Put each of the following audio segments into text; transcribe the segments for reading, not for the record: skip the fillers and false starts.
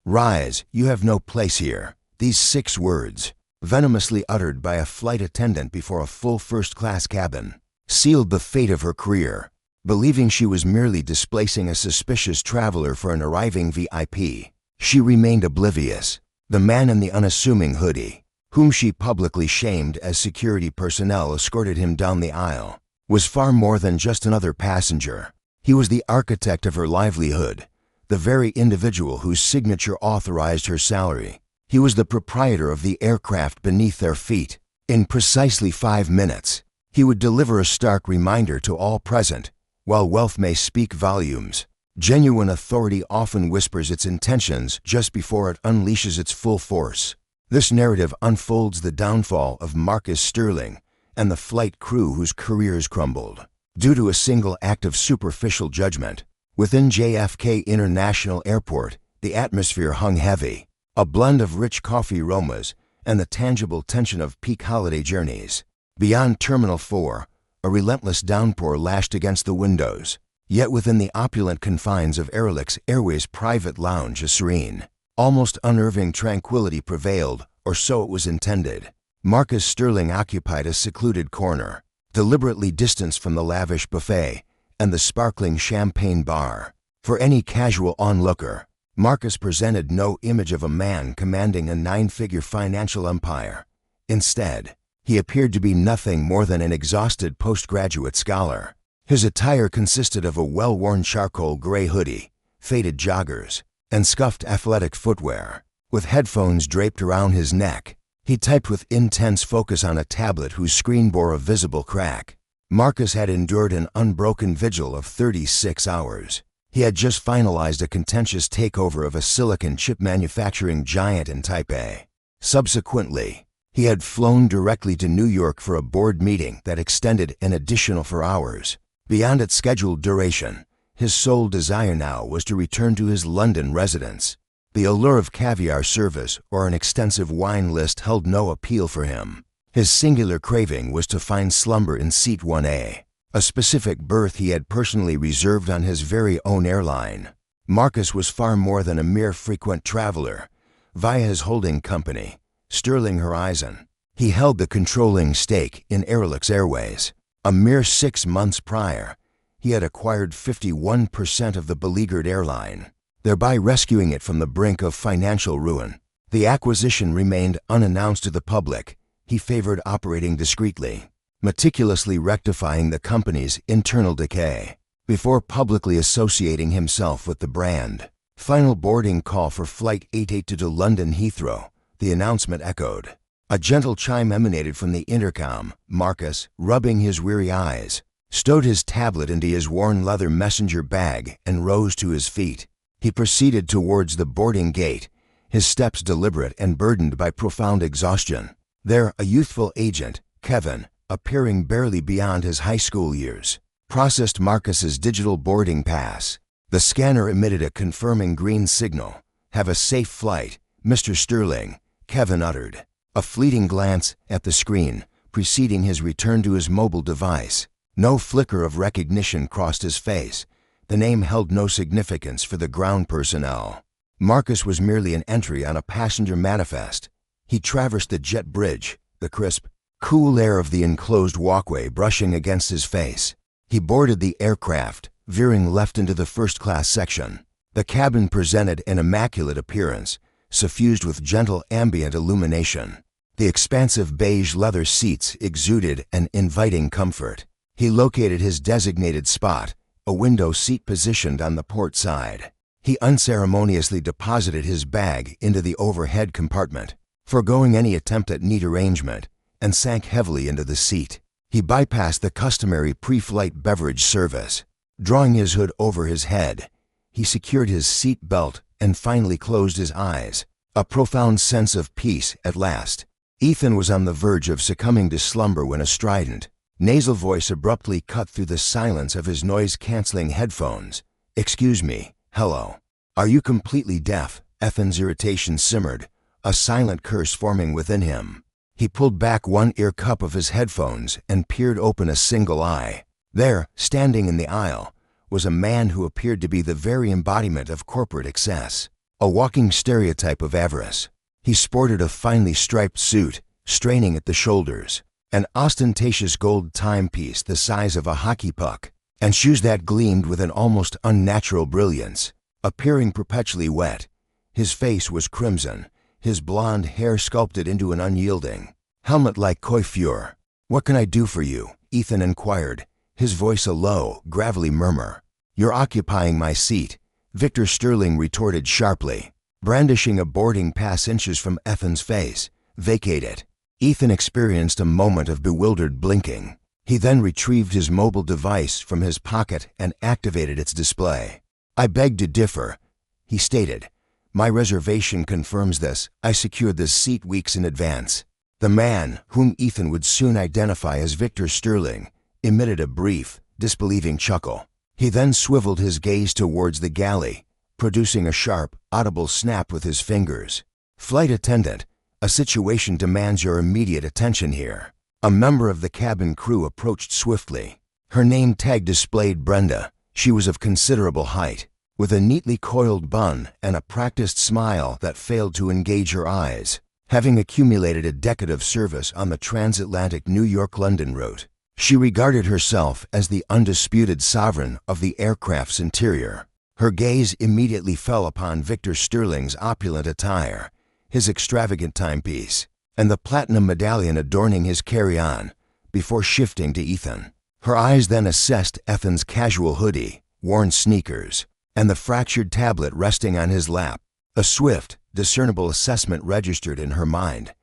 "Rise, you have no place here." These 6 words, venomously uttered by a flight attendant before a full first-class cabin, sealed the fate of her career. Believing she was merely displacing a suspicious traveler for an arriving VIP, she remained oblivious. The man in the unassuming hoodie, whom she publicly shamed as security personnel escorted him down the aisle, was far more than just another passenger. He was the architect of her livelihood, the very individual whose signature authorized her salary. He was the proprietor of the aircraft beneath their feet. In precisely 5 minutes, he would deliver a stark reminder to all present. While wealth may speak volumes, genuine authority often whispers its intentions just before it unleashes its full force. This narrative unfolds the downfall of Marcus Sterling and the flight crew whose careers crumbled due to a single act of superficial judgment. Within JFK International Airport, the atmosphere hung heavy, a blend of rich coffee aromas and the tangible tension of peak holiday journeys. Beyond Terminal 4, a relentless downpour lashed against the windows. Yet within the opulent confines of Airlix Airways' private lounge, a serene, almost unnerving tranquility prevailed, or so it was intended. Marcus Sterling occupied a secluded corner, deliberately distanced from the lavish buffet and the sparkling champagne bar. For any casual onlooker, Marcus presented no image of a man commanding a 9-figure financial empire. Instead, he appeared to be nothing more than an exhausted postgraduate scholar. His attire consisted of a well-worn charcoal gray hoodie, faded joggers, and scuffed athletic footwear. With headphones draped around his neck, he typed with intense focus on a tablet whose screen bore a visible crack. Marcus had endured an unbroken vigil of 36 hours. He had just finalized a contentious takeover of a silicon chip manufacturing giant in Taipei. Subsequently, he had flown directly to New York for a board meeting that extended an additional 4 hours. Beyond its scheduled duration, his sole desire now was to return to his London residence. The allure of caviar service or an extensive wine list held no appeal for him. His singular craving was to find slumber in Seat 1A, a specific berth he had personally reserved on his very own airline. Marcus was far more than a mere frequent traveler. Via his holding company, Sterling Horizon, he held the controlling stake in Airlix Airways. A mere 6 months prior, he had acquired 51% of the beleaguered airline, thereby rescuing it from the brink of financial ruin. The acquisition remained unannounced to the public. He favored operating discreetly, meticulously rectifying the company's internal decay before publicly associating himself with the brand. Final boarding call for Flight 88 to London Heathrow, the announcement echoed. A gentle chime emanated from the intercom. Marcus, rubbing his weary eyes, stowed his tablet into his worn leather messenger bag and rose to his feet. He proceeded towards the boarding gate, his steps deliberate and burdened by profound exhaustion. There, a youthful agent, Kevin, appearing barely beyond his high school years, processed Marcus's digital boarding pass. The scanner emitted a confirming green signal. "Have a safe flight, Mr. Sterling," Kevin uttered. A fleeting glance at the screen preceding his return to his mobile device. No flicker of recognition crossed his face. The name held no significance for the ground personnel. Marcus was merely an entry on a passenger manifest. He traversed the jet bridge, the crisp, cool air of the enclosed walkway brushing against his face. He boarded the aircraft, veering left into the first-class section. The cabin presented an immaculate appearance, suffused with gentle ambient illumination. The expansive beige leather seats exuded an inviting comfort. He located his designated spot, a window seat positioned on the port side. He unceremoniously deposited his bag into the overhead compartment, foregoing any attempt at neat arrangement, and sank heavily into the seat. He bypassed the customary pre-flight beverage service. Drawing his hood over his head, he secured his seat belt and finally closed his eyes. A profound sense of peace at last. Ethan was on the verge of succumbing to slumber when a strident, nasal voice abruptly cut through the silence of his noise-canceling headphones. "Excuse me, hello. Are you completely deaf?" Ethan's irritation simmered, a silent curse forming within him. He pulled back one ear cup of his headphones and peered open a single eye. There, standing in the aisle, was a man who appeared to be the very embodiment of corporate excess. a walking stereotype of avarice. He sported a finely striped suit, straining at the shoulders, an ostentatious gold timepiece the size of a hockey puck, and shoes that gleamed with an almost unnatural brilliance. Appearing perpetually wet, his face was crimson, his blonde hair sculpted into an unyielding, helmet-like coiffure. "What can I do for you?" Ethan inquired, his voice a low, gravelly murmur. "You're occupying my seat," Victor Sterling retorted sharply, brandishing a boarding pass inches from Ethan's face. "Vacate it." Ethan experienced a moment of bewildered blinking. He then retrieved his mobile device from his pocket and activated its display. "I beg to differ," he stated. "My reservation confirms this. I secured this seat weeks in advance." The man, whom Ethan would soon identify as Victor Sterling, emitted a brief, disbelieving chuckle. He then swiveled his gaze towards the galley, producing a sharp, audible snap with his fingers. "Flight attendant, a situation demands your immediate attention here." A member of the cabin crew approached swiftly. Her name tag displayed Brenda. She was of considerable height, with a neatly coiled bun and a practiced smile that failed to engage her eyes. Having accumulated a decade of service on the transatlantic New York-London route, she regarded herself as the undisputed sovereign of the aircraft's interior. Her gaze immediately fell upon Victor Sterling's opulent attire, his extravagant timepiece, and the platinum medallion adorning his carry-on, before shifting to Ethan. Her eyes then assessed Ethan's casual hoodie, worn sneakers, and the fractured tablet resting on his lap. A swift, discernible assessment registered in her mind.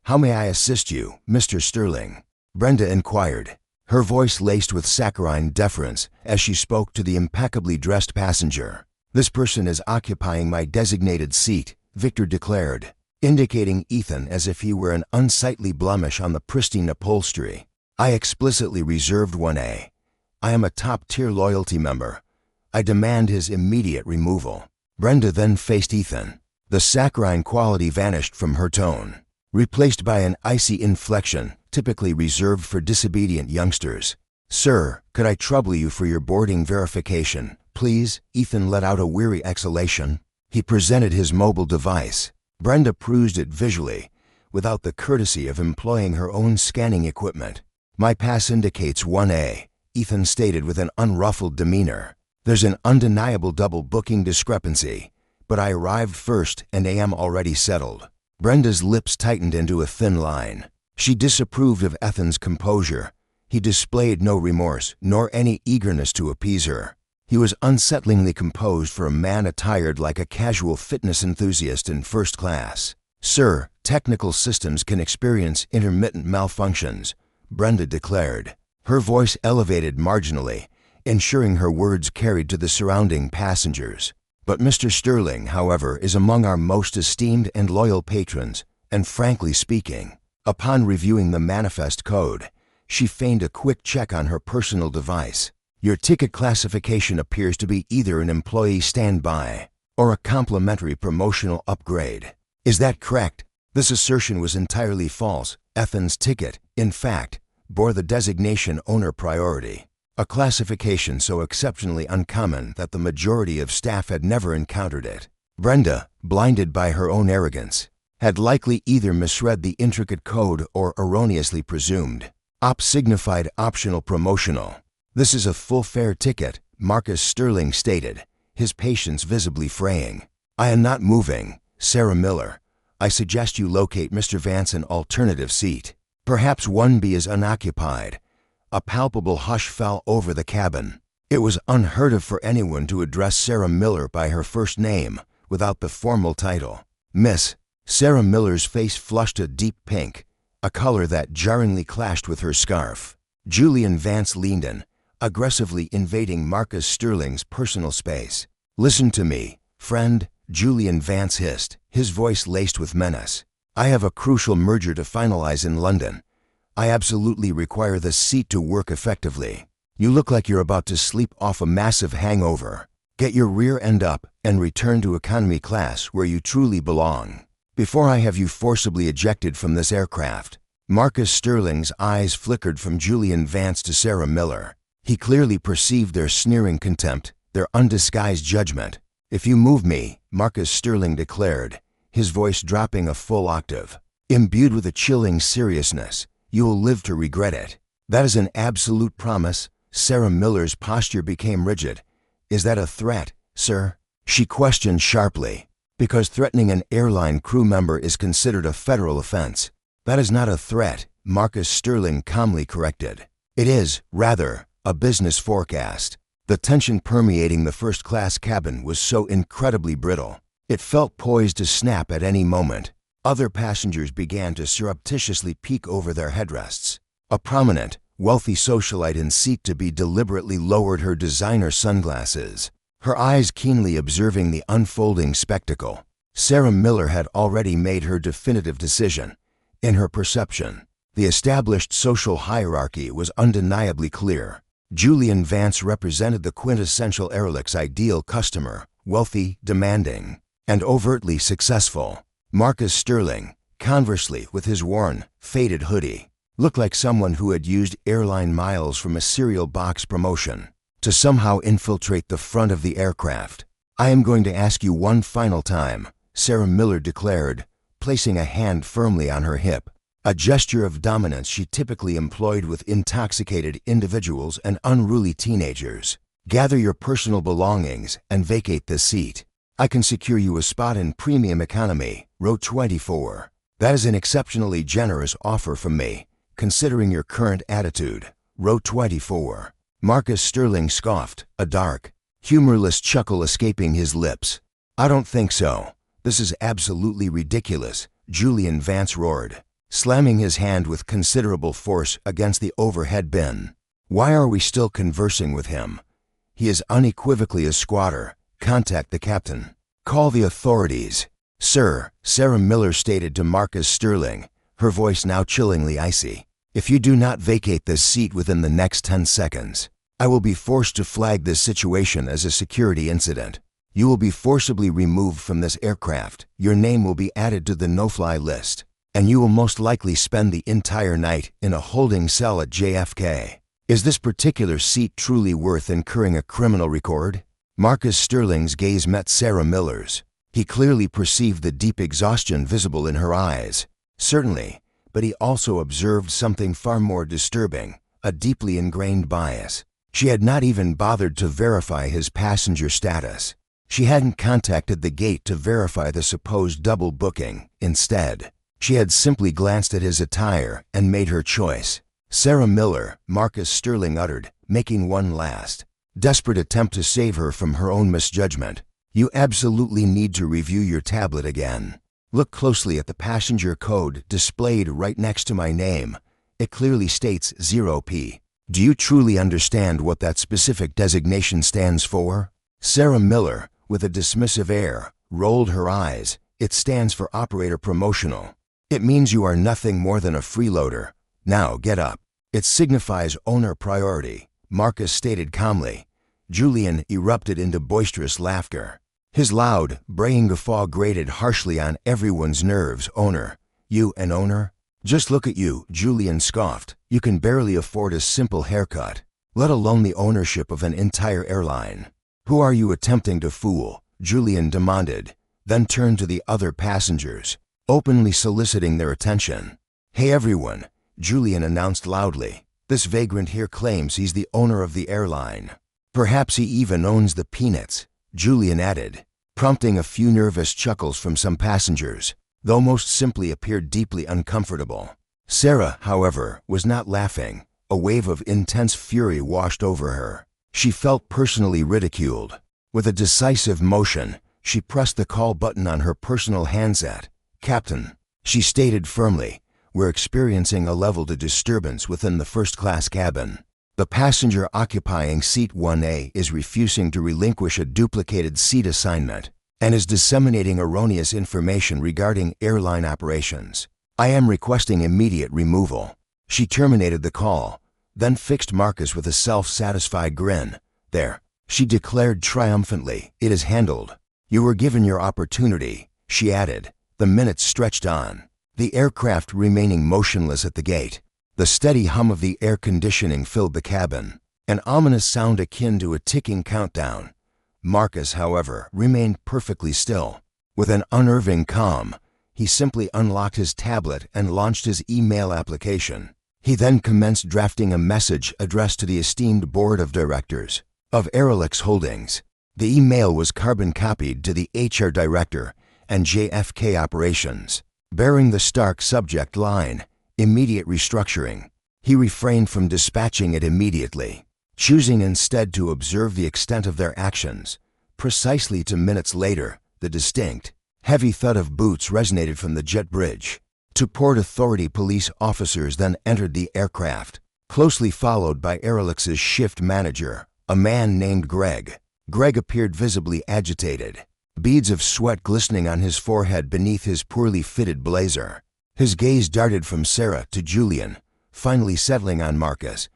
"How may I assist you, Mr. Sterling?" Brenda inquired, her voice laced with saccharine deference as she spoke to the impeccably dressed passenger. "This person is occupying my designated seat," Victor declared, indicating Ethan as if he were an unsightly blemish on the pristine upholstery. "I explicitly reserved 1A. I am a top-tier loyalty member. I demand his immediate removal." Brenda then faced Ethan. The saccharine quality vanished from her tone, replaced by an icy inflection typically reserved for disobedient youngsters. "Sir, could I trouble you for your boarding verification, please?" Ethan let out a weary exhalation. He presented his mobile device. Brenda perused it visually, without the courtesy of employing her own scanning equipment. "My pass indicates 1A, Ethan stated with an unruffled demeanor. "There's an undeniable double booking discrepancy, but I arrived first and am already settled." Brenda's lips tightened into a thin line. She disapproved of Ethan's composure. He displayed no remorse, nor any eagerness to appease her. He was unsettlingly composed for a man attired like a casual fitness enthusiast in first class. "Sir, technical systems can experience intermittent malfunctions," Brenda declared. Her voice elevated marginally, ensuring her words carried to the surrounding passengers. "But Mr. Sterling, however, is among our most esteemed and loyal patrons, and frankly speaking," upon reviewing the manifest code, she feigned a quick check on her personal device. "Your ticket classification appears to be either an employee standby or a complimentary promotional upgrade. Is that correct?" This assertion was entirely false. Ethan's ticket, in fact, bore the designation owner priority, a classification so exceptionally uncommon that the majority of staff had never encountered it. Brenda, blinded by her own arrogance, had likely either misread the intricate code or erroneously presumed. "Op signified optional promotional. This is a full-fare ticket," Marcus Sterling stated, his patience visibly fraying. "I am not moving, Sarah Miller. I suggest you locate Mr. Vance an alternative seat. Perhaps 1B is unoccupied." A palpable hush fell over the cabin. It was unheard of for anyone to address Sarah Miller by her first name without the formal title. "Miss." Sarah Miller's face flushed a deep pink, a color that jarringly clashed with her scarf. Julian Vance leaned in, aggressively invading Marcus Sterling's personal space. "Listen to me, friend," Julian Vance hissed, his voice laced with menace. "I have a crucial merger to finalize in London. I absolutely require this seat to work effectively. You look like you're about to sleep off a massive hangover. Get your rear end up and return to economy class where you truly belong, before I have you forcibly ejected from this aircraft." Marcus Sterling's eyes flickered from Julian Vance to Sarah Miller. He clearly perceived their sneering contempt, their undisguised judgment. "If you move me," Marcus Sterling declared, his voice dropping a full octave, imbued with a chilling seriousness, "you will live to regret it." "That is an absolute promise." Sarah Miller's posture became rigid. "Is that a threat, sir?" she questioned sharply. "Because threatening an airline crew member is considered a federal offense." "That is not a threat," Marcus Sterling calmly corrected. "It is, rather, a business forecast." The tension permeating the first-class cabin was so incredibly brittle. It felt poised to snap at any moment. Other passengers began to surreptitiously peek over their headrests. A prominent, wealthy socialite in seat to be deliberately lowered her designer sunglasses, her eyes keenly observing the unfolding spectacle. Sarah Miller had already made her definitive decision. In her perception, the established social hierarchy was undeniably clear. Julian Vance represented the quintessential Airlick's ideal customer, wealthy, demanding, and overtly successful. Marcus Sterling, conversely, with his worn, faded hoodie, looked like someone who had used airline miles from a cereal box promotion to somehow infiltrate the front of the aircraft. "I am going to ask you one final time," Sarah Miller declared, placing a hand firmly on her hip, a gesture of dominance she typically employed with intoxicated individuals and unruly teenagers. "Gather your personal belongings and vacate this seat. I can secure you a spot in premium economy, row 24. That is an exceptionally generous offer from me, considering your current attitude, row 24. Marcus Sterling scoffed, a dark, humorless chuckle escaping his lips. "I don't think so. This is absolutely ridiculous," Julian Vance roared, slamming his hand with considerable force against the overhead bin. "Why are we still conversing with him? He is unequivocally a squatter. Contact the captain. Call the authorities." "Sir," Sarah Miller stated to Marcus Sterling, her voice now chillingly icy, "if you do not vacate this seat within the next 10 seconds, I will be forced to flag this situation as a security incident. You will be forcibly removed from this aircraft, your name will be added to the no-fly list, and you will most likely spend the entire night in a holding cell at JFK. Is this particular seat truly worth incurring a criminal record?" Marcus Sterling's gaze met Sarah Miller's. He clearly perceived the deep exhaustion visible in her eyes. Certainly, but he also observed something far more disturbing, a deeply ingrained bias. She had not even bothered to verify his passenger status. She hadn't contacted the gate to verify the supposed double booking. Instead, she had simply glanced at his attire and made her choice. "Sarah Miller," Marcus Sterling uttered, making one last, desperate attempt to save her from her own misjudgment. "You absolutely need to review your tablet again. Look closely at the passenger code displayed right next to my name. It clearly states 0P. Do you truly understand what that specific designation stands for?" Sarah Miller, with a dismissive air, rolled her eyes. "It stands for operator promotional. It means you are nothing more than a freeloader. Now get up." "It signifies owner priority," Marcus stated calmly. Julian erupted into boisterous laughter. His loud, braying guffaw grated harshly on everyone's nerves. "Owner? You an owner? Just look at you," Julian scoffed. "You can barely afford a simple haircut, let alone the ownership of an entire airline. Who are you attempting to fool?" Julian demanded, then turned to the other passengers, openly soliciting their attention. "Hey everyone," Julian announced loudly. "This vagrant here claims he's the owner of the airline. Perhaps he even owns the peanuts," Julian added, prompting a few nervous chuckles from some passengers, though most simply appeared deeply uncomfortable. Sarah, however, was not laughing. A wave of intense fury washed over her. She felt personally ridiculed. With a decisive motion, she pressed the call button on her personal handset. "Captain," she stated firmly, "we're experiencing a level of disturbance within the first-class cabin. The passenger occupying seat 1A is refusing to relinquish a duplicated seat assignment and is disseminating erroneous information regarding airline operations. I am requesting immediate removal." She terminated the call, then fixed Marcus with a self-satisfied grin. "There," she declared triumphantly, "it is handled. You were given your opportunity," she added. The minutes stretched on, the aircraft remaining motionless at the gate. The steady hum of the air conditioning filled the cabin, an ominous sound akin to a ticking countdown. Marcus, however, remained perfectly still. With an unnerving calm, he simply unlocked his tablet and launched his email application. He then commenced drafting a message addressed to the esteemed board of directors of Airlix Holdings. The email was carbon copied to the HR director and JFK operations, bearing the stark subject line, "Immediate restructuring." He refrained from dispatching it immediately, choosing instead to observe the extent of their actions. Precisely 2 minutes later, the distinct, heavy thud of boots resonated from the jet bridge. Two Port Authority police officers then entered the aircraft, closely followed by Airlix's shift manager, a man named Greg. Greg appeared visibly agitated, beads of sweat glistening on his forehead beneath his poorly fitted blazer. His gaze darted from Sarah to Julian, finally settling on Marcus.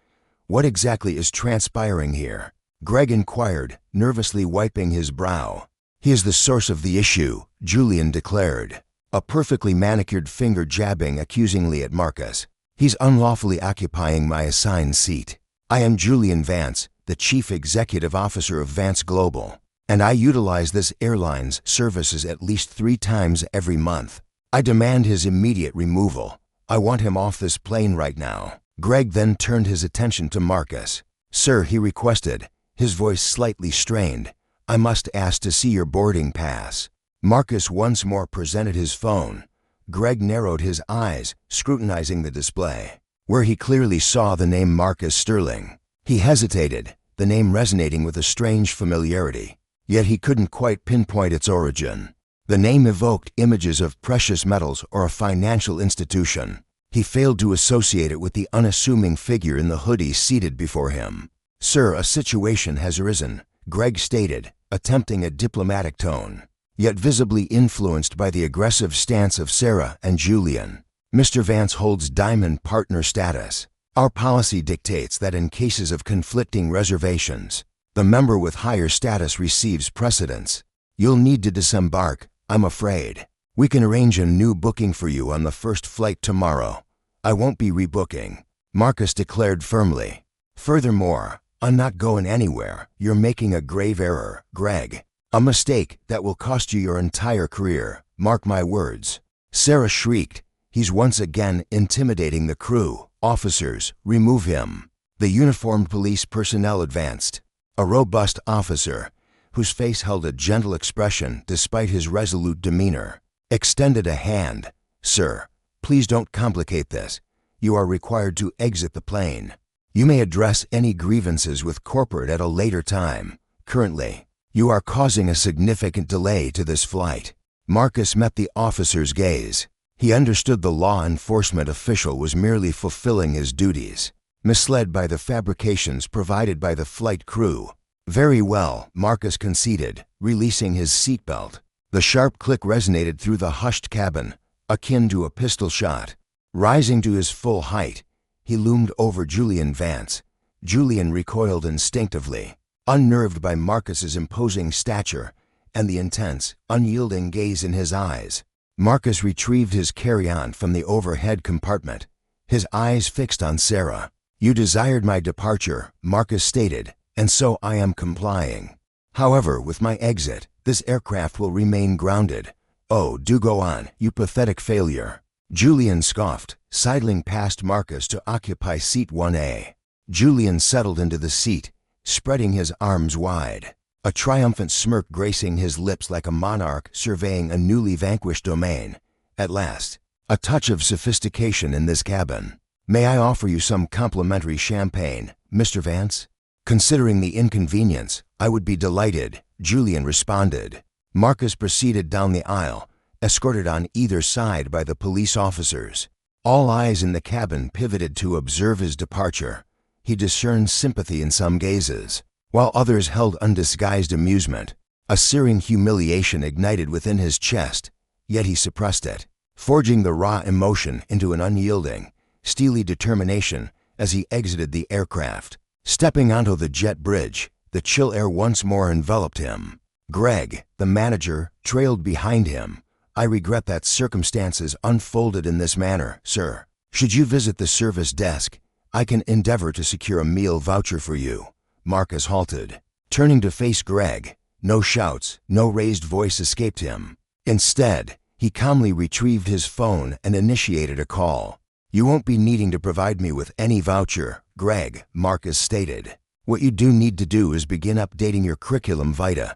"What exactly is transpiring here?" Greg inquired, nervously wiping his brow. "He is the source of the issue," Julian declared, a perfectly manicured finger jabbing accusingly at Marcus. "He's unlawfully occupying my assigned seat. I am Julian Vance, the Chief Executive Officer of Vance Global, and I utilize this airline's services at least 3 times every month. I demand his immediate removal. I want him off this plane right now." Greg then turned his attention to Marcus. "Sir," he requested, his voice slightly strained, "I must ask to see your boarding pass." Marcus once more presented his phone. Greg narrowed his eyes, scrutinizing the display, where he clearly saw the name Marcus Sterling. He hesitated, the name resonating with a strange familiarity, yet he couldn't quite pinpoint its origin. The name evoked images of precious metals or a financial institution. He failed to associate it with the unassuming figure in the hoodie seated before him. "Sir, a situation has arisen," Greg stated, attempting a diplomatic tone, yet visibly influenced by the aggressive stance of Sarah and Julian. "Mr. Vance holds diamond partner status. Our policy dictates that in cases of conflicting reservations, the member with higher status receives precedence. You'll need to disembark, I'm afraid. We can arrange a new booking for you on the first flight tomorrow. I won't be rebooking," Marcus declared firmly. "Furthermore, I'm not going anywhere. You're making a grave error, Greg. A mistake that will cost you your entire career. Mark my words." Sarah shrieked. "He's once again intimidating the crew. Officers, remove him." The uniformed police personnel advanced. A robust officer, whose face held a gentle expression despite his resolute demeanor, extended a hand. "Sir, please don't complicate this. You are required to exit the plane. You may address any grievances with corporate at a later time. Currently, you are causing a significant delay to this flight." Marcus met the officer's gaze. He understood the law enforcement official was merely fulfilling his duties, misled by the fabrications provided by the flight crew. "Very well," Marcus conceded, releasing his seatbelt. The sharp click resonated through the hushed cabin, akin to a pistol shot. Rising to his full height, he loomed over Julian Vance. Julian recoiled instinctively, unnerved by Marcus's imposing stature and the intense, unyielding gaze in his eyes. Marcus retrieved his carry-on from the overhead compartment, his eyes fixed on Sarah. "You desired my departure," Marcus stated, "and so I am complying. However, with my exit, this aircraft will remain grounded." "Oh, do go on, you pathetic failure," Julian scoffed, sidling past Marcus to occupy seat 1A. Julian settled into the seat, spreading his arms wide, a triumphant smirk gracing his lips like a monarch surveying a newly vanquished domain. "At last, a touch of sophistication in this cabin. May I offer you some complimentary champagne, Mr. Vance?" "Considering the inconvenience, I would be delighted," Julian responded. Marcus proceeded down the aisle, escorted on either side by the police officers. All eyes in the cabin pivoted to observe his departure. He discerned sympathy in some gazes, while others held undisguised amusement. A searing humiliation ignited within his chest, yet he suppressed it, forging the raw emotion into an unyielding, steely determination as he exited the aircraft. Stepping onto the jet bridge, the chill air once more enveloped him. Greg, the manager, trailed behind him. "I regret that circumstances unfolded in this manner, sir. Should you visit the service desk, I can endeavor to secure a meal voucher for you." Marcus halted, turning to face Greg. No shouts, no raised voice escaped him. Instead, he calmly retrieved his phone and initiated a call. "You won't be needing to provide me with any voucher, Greg," Marcus stated. "What you do need to do is begin updating your curriculum vitae."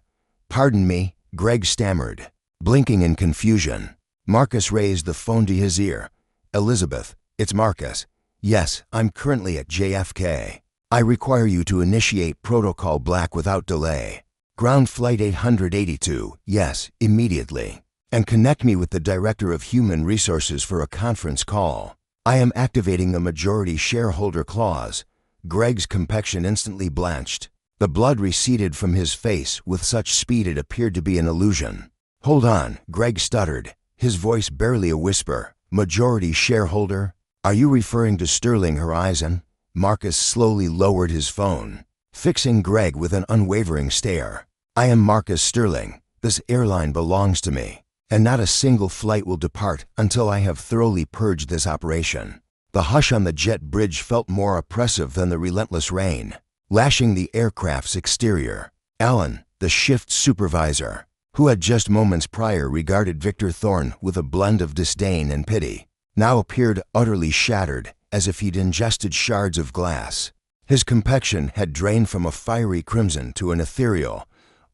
"Pardon me," Greg stammered, blinking in confusion. Marcus raised the phone to his ear. "Elizabeth, it's Marcus. Yes, I'm currently at JFK. I require you to initiate Protocol Black without delay. Ground Flight 882, yes, immediately. And connect me with the Director of Human Resources for a conference call. I am activating the majority shareholder clause." Greg's complexion instantly blanched. The blood receded from his face with such speed it appeared to be an illusion. "Hold on," Greg stuttered, his voice barely a whisper. "Majority shareholder? Are you referring to Sterling Horizon?" Marcus slowly lowered his phone, fixing Greg with an unwavering stare. "I am Marcus Sterling. This airline belongs to me, and not a single flight will depart until I have thoroughly purged this operation." The hush on the jet bridge felt more oppressive than the relentless rain, lashing the aircraft's exterior. Alan, the shift supervisor, who had just moments prior regarded Victor Thorne with a blend of disdain and pity, now appeared utterly shattered, as if he'd ingested shards of glass. His complexion had drained from a fiery crimson to an ethereal,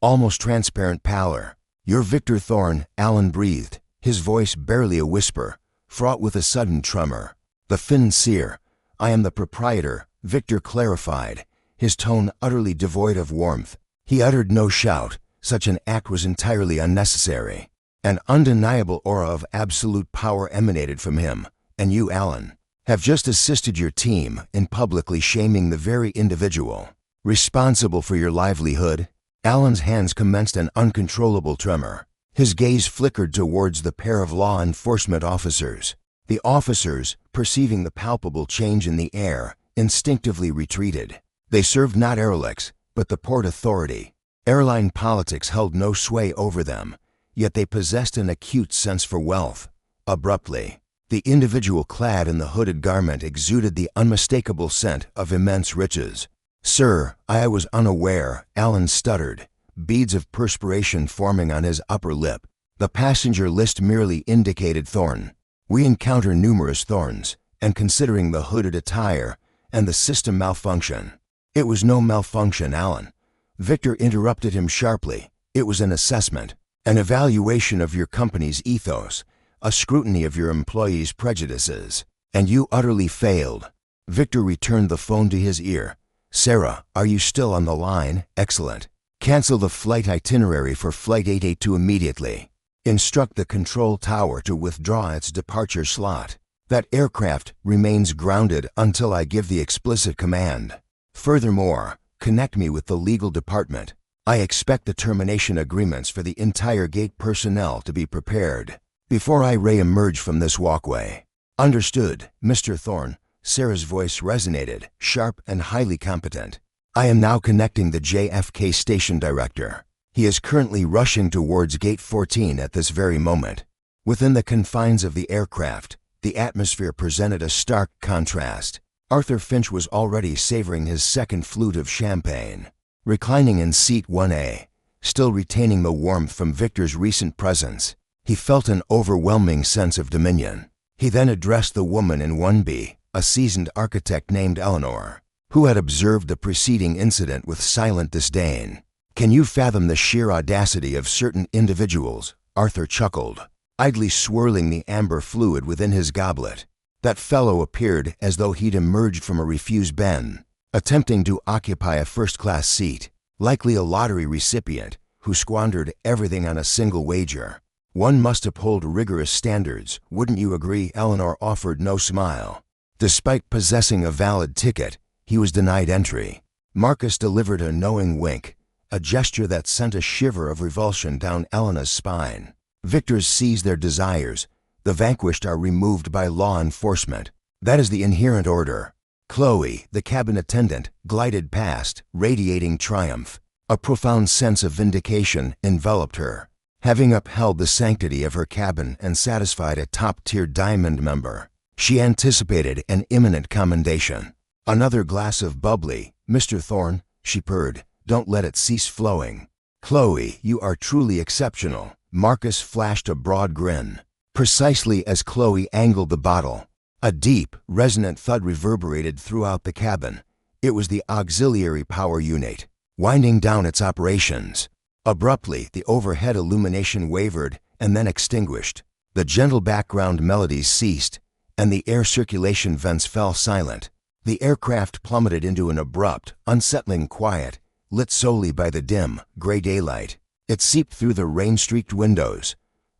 almost transparent pallor. "You're Victor Thorne," Alan breathed, his voice barely a whisper, fraught with a sudden tremor. "The financier. I am the proprietor," Victor clarified, his tone utterly devoid of warmth. He uttered no shout. Such an act was entirely unnecessary. An undeniable aura of absolute power emanated from him, and you, Alan, have just assisted your team in publicly shaming the very individual responsible for your livelihood. Alan's hands commenced an uncontrollable tremor. His gaze flickered towards the pair of law enforcement officers. The officers, perceiving the palpable change in the air, instinctively retreated. They served not Aerolix, but the Port Authority. Airline politics held no sway over them, yet they possessed an acute sense for wealth. Abruptly, the individual clad in the hooded garment exuded the unmistakable scent of immense riches. "Sir, I was unaware," Alan stuttered, beads of perspiration forming on his upper lip. The passenger list merely indicated Thorne. "We encounter numerous Thorns, and considering the hooded attire and the system malfunction." "It was no malfunction, Alan," Victor interrupted him sharply. "It was an assessment, an evaluation of your company's ethos, a scrutiny of your employees' prejudices, and you utterly failed." Victor returned the phone to his ear. "Sarah, are you still on the line? Excellent. Cancel the flight itinerary for Flight 882 immediately. Instruct the control tower to withdraw its departure slot. That aircraft remains grounded until I give the explicit command. Furthermore, connect me with the legal department. I expect the termination agreements for the entire gate personnel to be prepared before I re-emerge from this walkway." "Understood, Mr. Thorne." Sarah's voice resonated, sharp and highly competent. "I am now connecting the JFK station director. He is currently rushing towards Gate 14 at this very moment." Within the confines of the aircraft, the atmosphere presented a stark contrast. Arthur Finch was already savoring his second flute of champagne. Reclining in seat 1A, still retaining the warmth from Victor's recent presence, he felt an overwhelming sense of dominion. He then addressed the woman in 1B, a seasoned architect named Eleanor, who had observed the preceding incident with silent disdain. "Can you fathom the sheer audacity of certain individuals?" Arthur chuckled, idly swirling the amber fluid within his goblet. "That fellow appeared as though he'd emerged from a refused bin, attempting to occupy a first-class seat, likely a lottery recipient who squandered everything on a single wager. One must uphold rigorous standards, wouldn't you agree?" Eleanor offered no smile. Despite possessing a valid ticket, he was denied entry. Marcus delivered a knowing wink, a gesture that sent a shiver of revulsion down Elena's spine. Victors seize their desires. The vanquished are removed by law enforcement. That is the inherent order. Chloe, the cabin attendant, glided past, radiating triumph. A profound sense of vindication enveloped her. Having upheld the sanctity of her cabin and satisfied a top-tier diamond member, she anticipated an imminent commendation. "Another glass of bubbly, Mr. Thorne," she purred. "Don't let it cease flowing." "Chloe, you are truly exceptional." Marcus flashed a broad grin. Precisely as Chloe angled the bottle, a deep, resonant thud reverberated throughout the cabin. It was the auxiliary power unit, winding down its operations. Abruptly, the overhead illumination wavered and then extinguished. The gentle background melodies ceased, and the air circulation vents fell silent. The aircraft plummeted into an abrupt, unsettling quiet, lit solely by the dim, gray daylight. It seeped through the rain-streaked windows.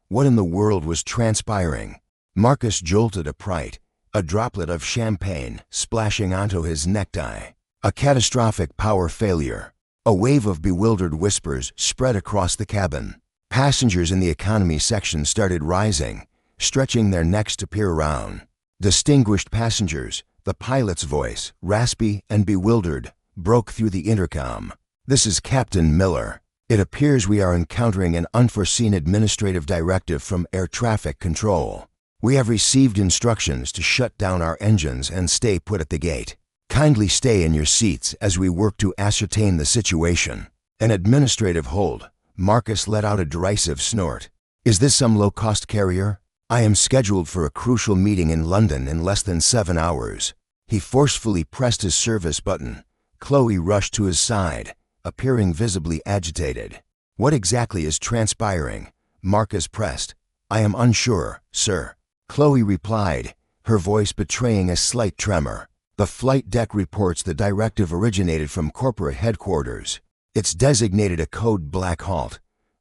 What in the world was transpiring? Marcus jolted upright, a droplet of champagne splashing onto his necktie. A catastrophic power failure. A wave of bewildered whispers spread across the cabin. Passengers in the economy section started rising, stretching their necks to peer around. Distinguished passengers, the pilot's voice, raspy and bewildered, broke through the intercom. "This is Captain Miller. It appears we are encountering an unforeseen administrative directive from air traffic control. We have received instructions to shut down our engines and stay put at the gate. Kindly stay in your seats as we work to ascertain the situation." An administrative hold. Marcus let out a derisive snort. "Is this some low-cost carrier? I am scheduled for a crucial meeting in London in less than 7 hours." He forcefully pressed his service button. Chloe rushed to his side, appearing visibly agitated. "What exactly is transpiring?" Marcus pressed. "I am unsure, sir." Chloe replied, her voice betraying a slight tremor. "The flight deck reports the directive originated from corporate headquarters. It's designated a code black halt.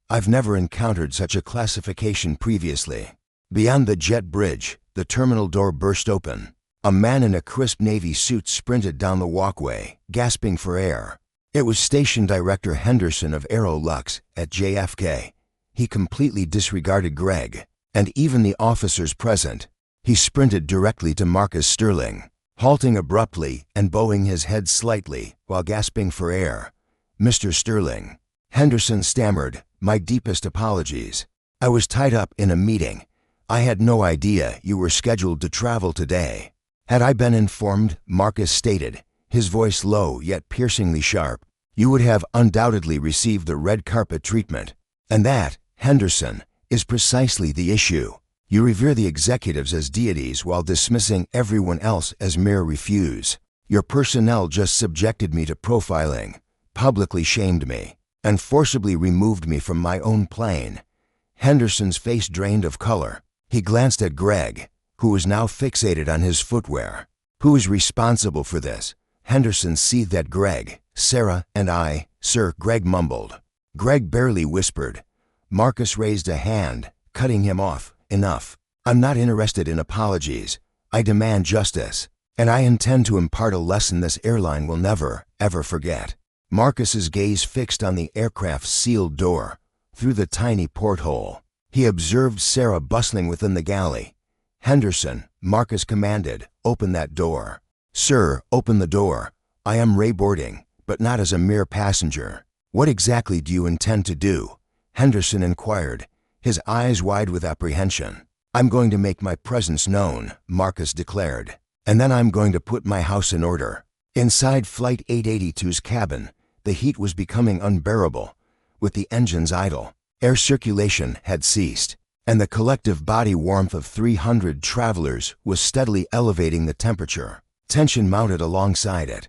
I've never encountered such a classification previously." Beyond the jet bridge, the terminal door burst open. A man in a crisp navy suit sprinted down the walkway, gasping for air. It was Station Director Henderson of Aerolux at JFK. He completely disregarded Greg, and even the officers present. He sprinted directly to Marcus Sterling, halting abruptly and bowing his head slightly while gasping for air. "Mr. Sterling." Henderson stammered, "My deepest apologies. I was tied up in a meeting. I had no idea you were scheduled to travel today." "Had I been informed," Marcus stated, his voice low yet piercingly sharp, "you would have undoubtedly received the red carpet treatment. And that, Henderson, is precisely the issue. You revere the executives as deities while dismissing everyone else as mere refuse. Your personnel just subjected me to profiling, publicly shamed me, and forcibly removed me from my own plane." Henderson's face drained of color. He glanced at Greg, who was now fixated on his footwear. "Who is responsible for this?" Henderson seethed at Greg. "Sarah and I, sir," Greg mumbled. Greg barely whispered. Marcus raised a hand, cutting him off. "Enough. I'm not interested in apologies. I demand justice, and I intend to impart a lesson this airline will never, ever forget." Marcus's gaze fixed on the aircraft's sealed door. Through the tiny porthole, he observed Sarah bustling within the galley. "Henderson," Marcus commanded, "open that door." "Sir, open the door. I am rayboarding, but not as a mere passenger." "What exactly do you intend to do?" Henderson inquired, his eyes wide with apprehension. "I'm going to make my presence known," Marcus declared, "and then I'm going to put my house in order." Inside Flight 882's cabin, the heat was becoming unbearable. With the engines idle, air circulation had ceased, and the collective body warmth of 300 travelers was steadily elevating the temperature. Tension mounted alongside it.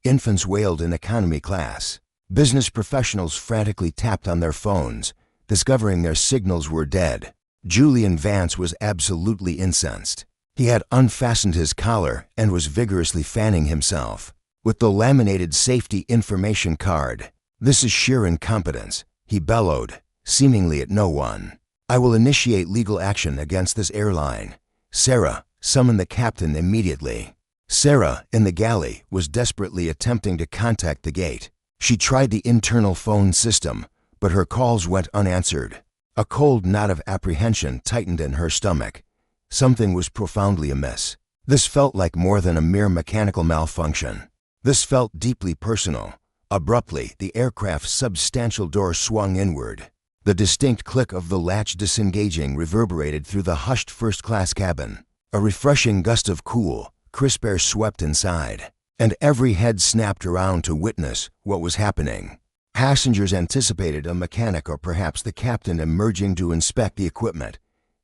Infants wailed in economy class. Business professionals frantically tapped on their phones, discovering their signals were dead. Julian Vance was absolutely incensed. He had unfastened his collar and was vigorously fanning himself with the laminated safety information card. "This is sheer incompetence," he bellowed, seemingly at no one. "I will initiate legal action against this airline. Sarah, summon the captain immediately." Sarah, in the galley, was desperately attempting to contact the gate. She tried the internal phone system, but her calls went unanswered. A cold knot of apprehension tightened in her stomach. Something was profoundly amiss. This felt like more than a mere mechanical malfunction. This felt deeply personal. Abruptly, the aircraft's substantial door swung inward. The distinct click of the latch disengaging reverberated through the hushed first-class cabin. A refreshing gust of cool, crisp air swept inside, and every head snapped around to witness what was happening. Passengers anticipated a mechanic or perhaps the captain emerging to inspect the equipment.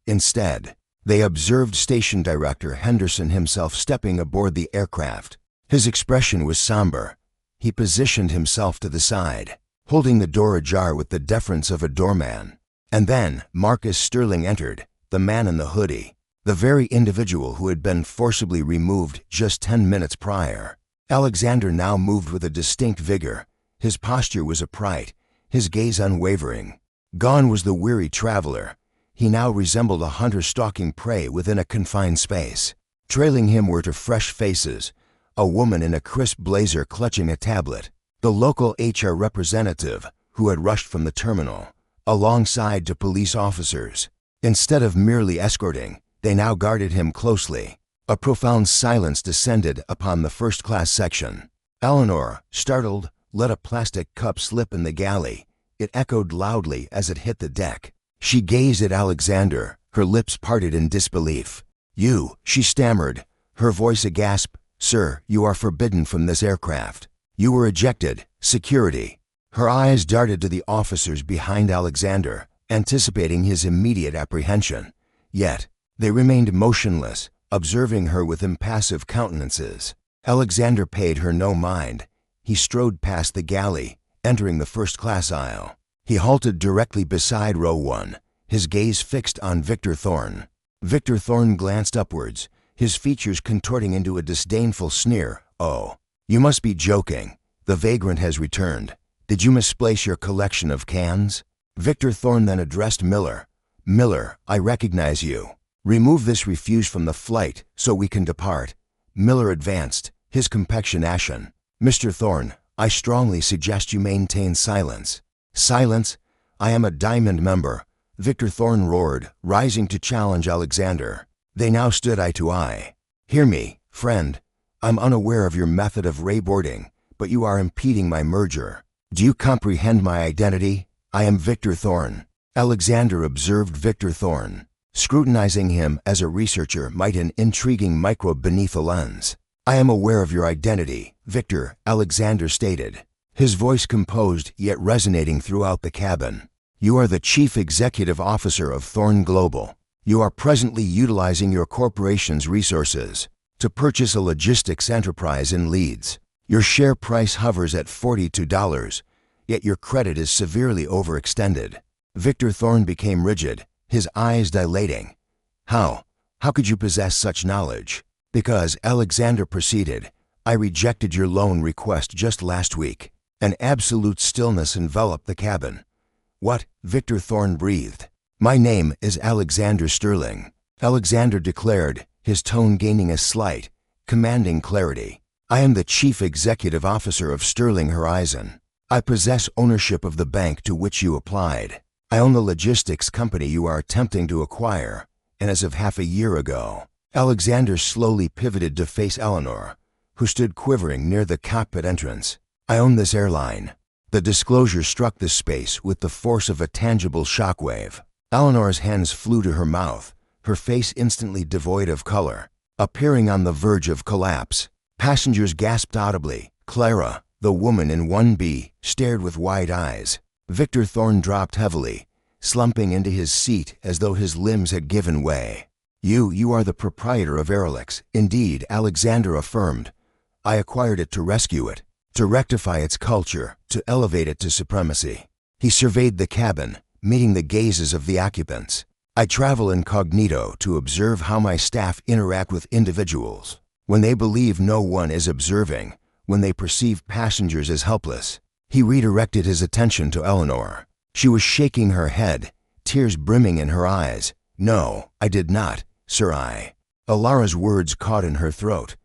Instead, they observed Station Director Henderson himself stepping aboard the aircraft. His expression was somber. He positioned himself to the side, holding the door ajar with the deference of a doorman. And then Marcus Sterling entered, the man in the hoodie, the very individual who had been forcibly removed just 10 minutes prior. Alexander now moved with a distinct vigor. His posture was upright, his gaze unwavering. Gone was the weary traveler. He now resembled a hunter stalking prey within a confined space. Trailing him were two fresh faces, a woman in a crisp blazer clutching a tablet, the local HR representative who had rushed from the terminal, alongside two police officers. Instead of merely escorting, they now guarded him closely. A profound silence descended upon the first-class section. Eleanor, startled, let a plastic cup slip in the galley. It echoed loudly as it hit the deck. She gazed at Alexander, her lips parted in disbelief. "You," she stammered, her voice a gasp. "Sir, you are forbidden from this aircraft. You were ejected. Security." Her eyes darted to the officers behind Alexander, anticipating his immediate apprehension. Yet, they remained motionless, observing her with impassive countenances. Alexander paid her no mind. He strode past the galley, entering the first-class aisle. He halted directly beside row 1, his gaze fixed on Victor Thorne. Victor Thorne glanced upwards, his features contorting into a disdainful sneer. "Oh, you must be joking. The vagrant has returned. Did you misplace your collection of cans?" Victor Thorne then addressed Miller. "Miller, I recognize you. Remove this refuse from the flight so we can depart." Miller advanced, his complexion ashen. "Mr. Thorne, I strongly suggest you maintain silence." "Silence? I am a Diamond member," Victor Thorne roared, rising to challenge Alexander. They now stood eye to eye. "Hear me, friend. I'm unaware of your method of rayboarding, but you are impeding my merger. Do you comprehend my identity? I am Victor Thorne." Alexander observed Victor Thorne, scrutinizing him as a researcher might an intriguing microbe beneath a lens. "I am aware of your identity, Victor," Alexander stated, his voice composed yet resonating throughout the cabin. "You are the Chief Executive Officer of Thorne Global. You are presently utilizing your corporation's resources to purchase a logistics enterprise in Leeds. Your share price hovers at $42, yet your credit is severely overextended." Victor Thorne became rigid, his eyes dilating. How could you possess such knowledge?" "Because," Alexander proceeded, "I rejected your loan request just last week." An absolute stillness enveloped the cabin. "What?" Victor Thorne breathed. "My name is Alexander Sterling," Alexander declared, his tone gaining a slight, commanding clarity. "I am the Chief Executive Officer of Sterling Horizon. I possess ownership of the bank to which you applied. I own the logistics company you are attempting to acquire, and as of half a year ago." Alexander slowly pivoted to face Eleanor, who stood quivering near the cockpit entrance. "I own this airline." The disclosure struck the space with the force of a tangible shockwave. Eleanor's hands flew to her mouth, her face instantly devoid of color, appearing on the verge of collapse. Passengers gasped audibly. Clara, the woman in 1B, stared with wide eyes. Victor Thorne dropped heavily, slumping into his seat as though his limbs had given way. You are the proprietor of Airlix." "Indeed," Alexander affirmed. "I acquired it to rescue it, to rectify its culture, to elevate it to supremacy." He surveyed the cabin, meeting the gazes of the occupants. "I travel incognito to observe how my staff interact with individuals. When they believe no one is observing, when they perceive passengers as helpless." He redirected his attention to Eleanor. She was shaking her head, tears brimming in her eyes. "No, I did not, sir. Alara's words caught in her throat.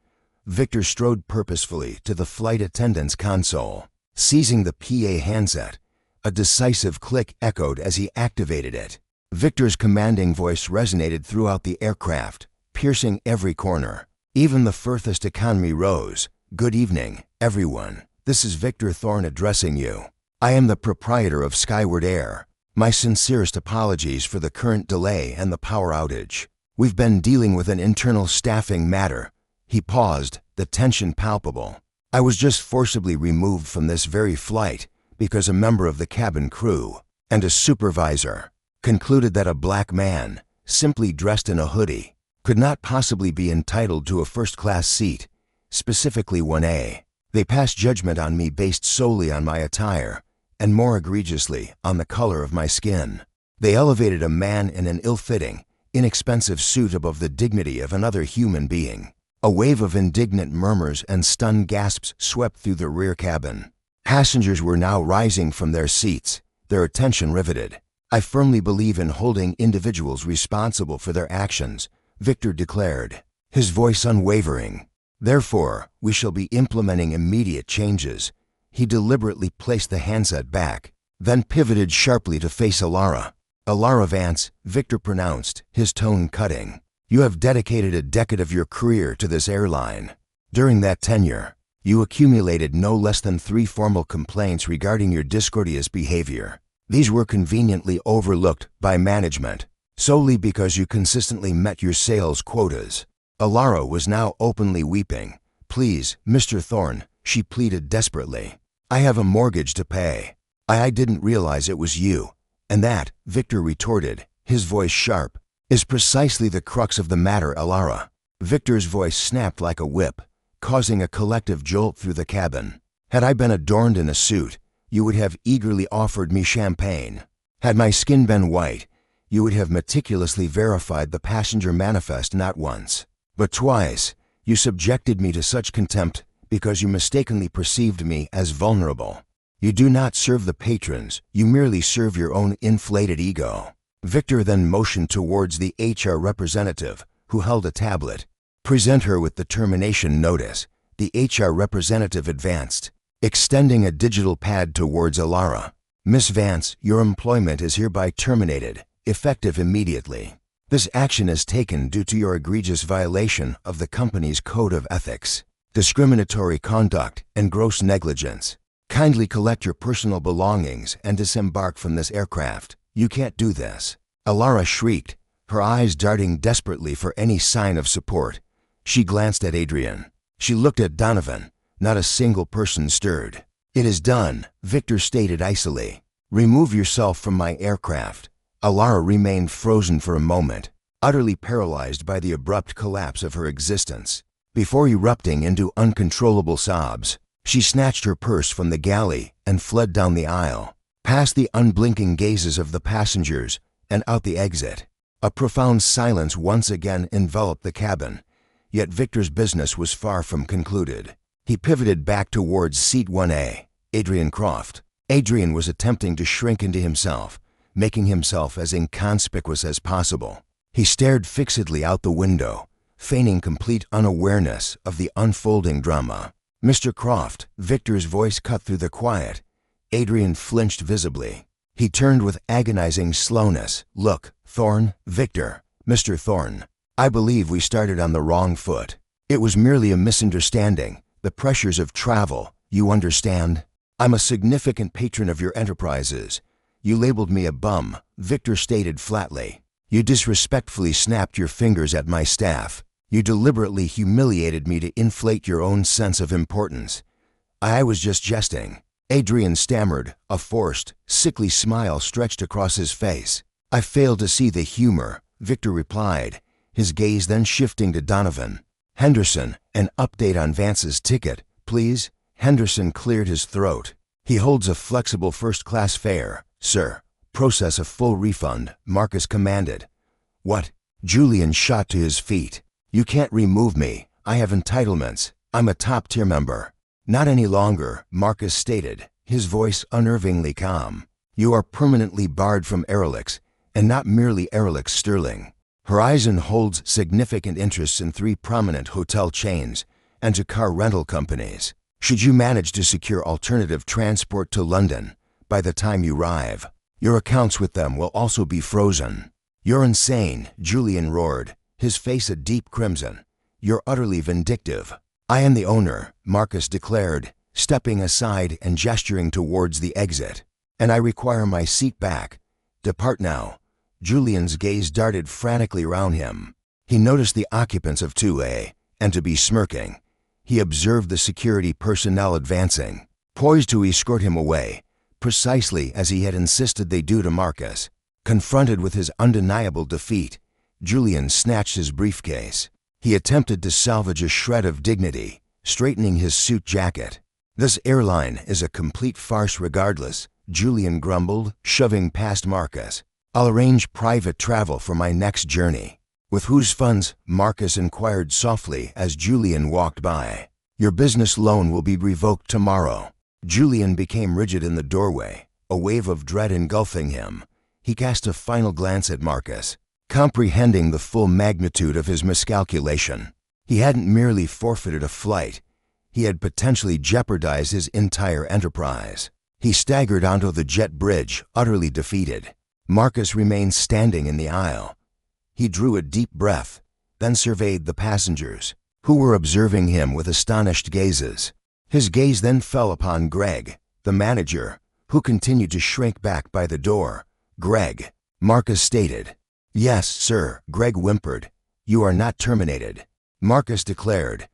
Victor strode purposefully to the flight attendant's console. Seizing the PA handset, a decisive click echoed as he activated it. Victor's commanding voice resonated throughout the aircraft, piercing every corner. Even the furthest economy rose. "Good evening, everyone. This is Victor Thorne addressing you. I am the proprietor of Skyward Air. My sincerest apologies for the current delay and the power outage. We've been dealing with an internal staffing matter." He paused, the tension palpable. "I was just forcibly removed from this very flight, because a member of the cabin crew and a supervisor concluded that a black man, simply dressed in a hoodie, could not possibly be entitled to a first-class seat, specifically 1A. They passed judgment on me based solely on my attire, and more egregiously, on the color of my skin. They elevated a man in an ill-fitting, inexpensive suit above the dignity of another human being. A wave of indignant murmurs and stunned gasps swept through the rear cabin. Passengers were now rising from their seats, their attention riveted. "I firmly believe in holding individuals responsible for their actions," Victor declared, his voice unwavering. "Therefore, we shall be implementing immediate changes." He deliberately placed the handset back, then pivoted sharply to face Alara. "Alara Vance," Victor pronounced, his tone cutting. "You have dedicated a decade of your career to this airline. During that tenure, you accumulated no less than 3 formal complaints regarding your discourteous behavior. These were conveniently overlooked by management, solely because you consistently met your sales quotas." Alara was now openly weeping. "Please, Mr. Thorne," she pleaded desperately. "I have a mortgage to pay. I didn't realize it was you." "And that," Victor retorted, his voice sharp, "is precisely the crux of the matter, Alara." Victor's voice snapped like a whip, causing a collective jolt through the cabin. "Had I been adorned in a suit, you would have eagerly offered me champagne. Had my skin been white, you would have meticulously verified the passenger manifest not once, but twice. You subjected me to such contempt because you mistakenly perceived me as vulnerable. You do not serve the patrons, you merely serve your own inflated ego." Victor then motioned towards the HR representative, who held a tablet. "Present her with the termination notice." The HR representative advanced, extending a digital pad towards Alara. "Miss Vance, your employment is hereby terminated, effective immediately. This action is taken due to your egregious violation of the company's code of ethics, discriminatory conduct, and gross negligence. Kindly collect your personal belongings and disembark from this aircraft." "You can't do this," Alara shrieked, her eyes darting desperately for any sign of support. She glanced at Adrian. She looked at Donovan. Not a single person stirred. "It is done," Victor stated icily. "Remove yourself from my aircraft." Alara remained frozen for a moment, utterly paralyzed by the abrupt collapse of her existence. Before erupting into uncontrollable sobs, she snatched her purse from the galley and fled down the aisle, past the unblinking gazes of the passengers and out the exit. A profound silence once again enveloped the cabin, yet Victor's business was far from concluded. He pivoted back towards seat 1A, Adrian Croft. Adrian was attempting to shrink into himself, making himself as inconspicuous as possible. He stared fixedly out the window, feigning complete unawareness of the unfolding drama. "Mr. Croft," Victor's voice cut through the quiet. Adrian flinched visibly. He turned with agonizing slowness. "Look, Thorne, Victor, Mr. Thorne, I believe we started on the wrong foot. It was merely a misunderstanding, the pressures of travel, you understand? I'm a significant patron of your enterprises. You labeled me a bum," Victor stated flatly. "You disrespectfully snapped your fingers at my staff. You deliberately humiliated me to inflate your own sense of importance." "I was just jesting," Adrian stammered, a forced, sickly smile stretched across his face. "I failed to see the humor," Victor replied, his gaze then shifting to Donovan. "Henderson, an update on Vance's ticket, please." Henderson cleared his throat. "He holds a flexible first-class fare, sir. Process a full refund," Marcus commanded. "What?" Julian shot to his feet. "You can't remove me. I have entitlements. I'm a top-tier member." "Not any longer," Marcus stated, his voice unnervingly calm. "You are permanently barred from Aerolix, and not merely Aerolix Sterling. Horizon holds significant interests in 3 prominent hotel chains and to car rental companies. Should you manage to secure alternative transport to London by the time you arrive, your accounts with them will also be frozen." "You're insane," Julian roared, his face a deep crimson. "You're utterly vindictive." "I am the owner," Marcus declared, stepping aside and gesturing towards the exit. "And I require my seat back. Depart now." Julian's gaze darted frantically around him. He noticed the occupants of 2A, and to be smirking, he observed the security personnel advancing, poised to escort him away. precisely as he had insisted they do to Marcus. Confronted with his undeniable defeat, Julian snatched his briefcase. He attempted to salvage a shred of dignity, straightening his suit jacket. "This airline is a complete farce regardless," Julian grumbled, shoving past Marcus. "I'll arrange private travel for my next journey." "With whose funds?" Marcus inquired softly as Julian walked by. "Your business loan will be revoked tomorrow." Julian became rigid in the doorway, a wave of dread engulfing him. He cast a final glance at Marcus, comprehending the full magnitude of his miscalculation. He hadn't merely forfeited a flight, he had potentially jeopardized his entire enterprise. He staggered onto the jet bridge, utterly defeated. Marcus remained standing in the aisle. He drew a deep breath, then surveyed the passengers, who were observing him with astonished gazes. His gaze then fell upon Greg, the manager, who continued to shrink back by the door. "Greg," Marcus stated. "Yes, sir," Greg whimpered. "You are not terminated," Marcus declared.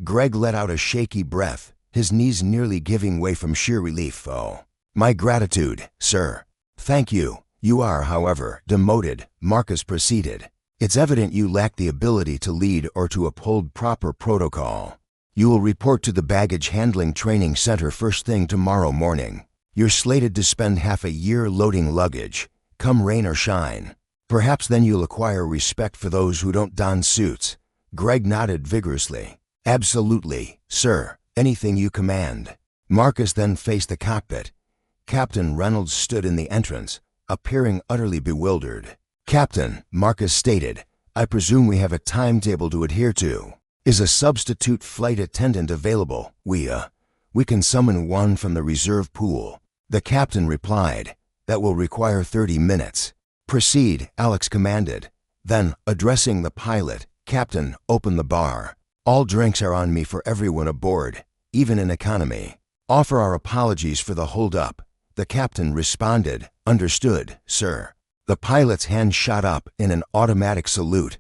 Greg let out a shaky breath, his knees nearly giving way from sheer relief. "Oh, my gratitude, sir." "Thank you. You are, however, demoted," Marcus proceeded. "It's evident you lack the ability to lead or to uphold proper protocol. You will report to the baggage handling training center first thing tomorrow morning. You're slated to spend half a year loading luggage, come rain or shine. Perhaps then you'll acquire respect for those who don't don suits." Greg nodded vigorously. "Absolutely, sir. Anything you command." Marcus then faced the cockpit. Captain Reynolds stood in the entrance, appearing utterly bewildered. "Captain," Marcus stated, "I presume we have a timetable to adhere to. Is a substitute flight attendant available? We can summon one from the reserve pool." The captain replied, "That will require 30 minutes. "Proceed," Alex commanded. Then, addressing the pilot, "Captain, open the bar. All drinks are on me for everyone aboard, even in economy. Offer our apologies for the hold-up." The captain responded, "Understood, sir." The pilot's hand shot up in an automatic salute.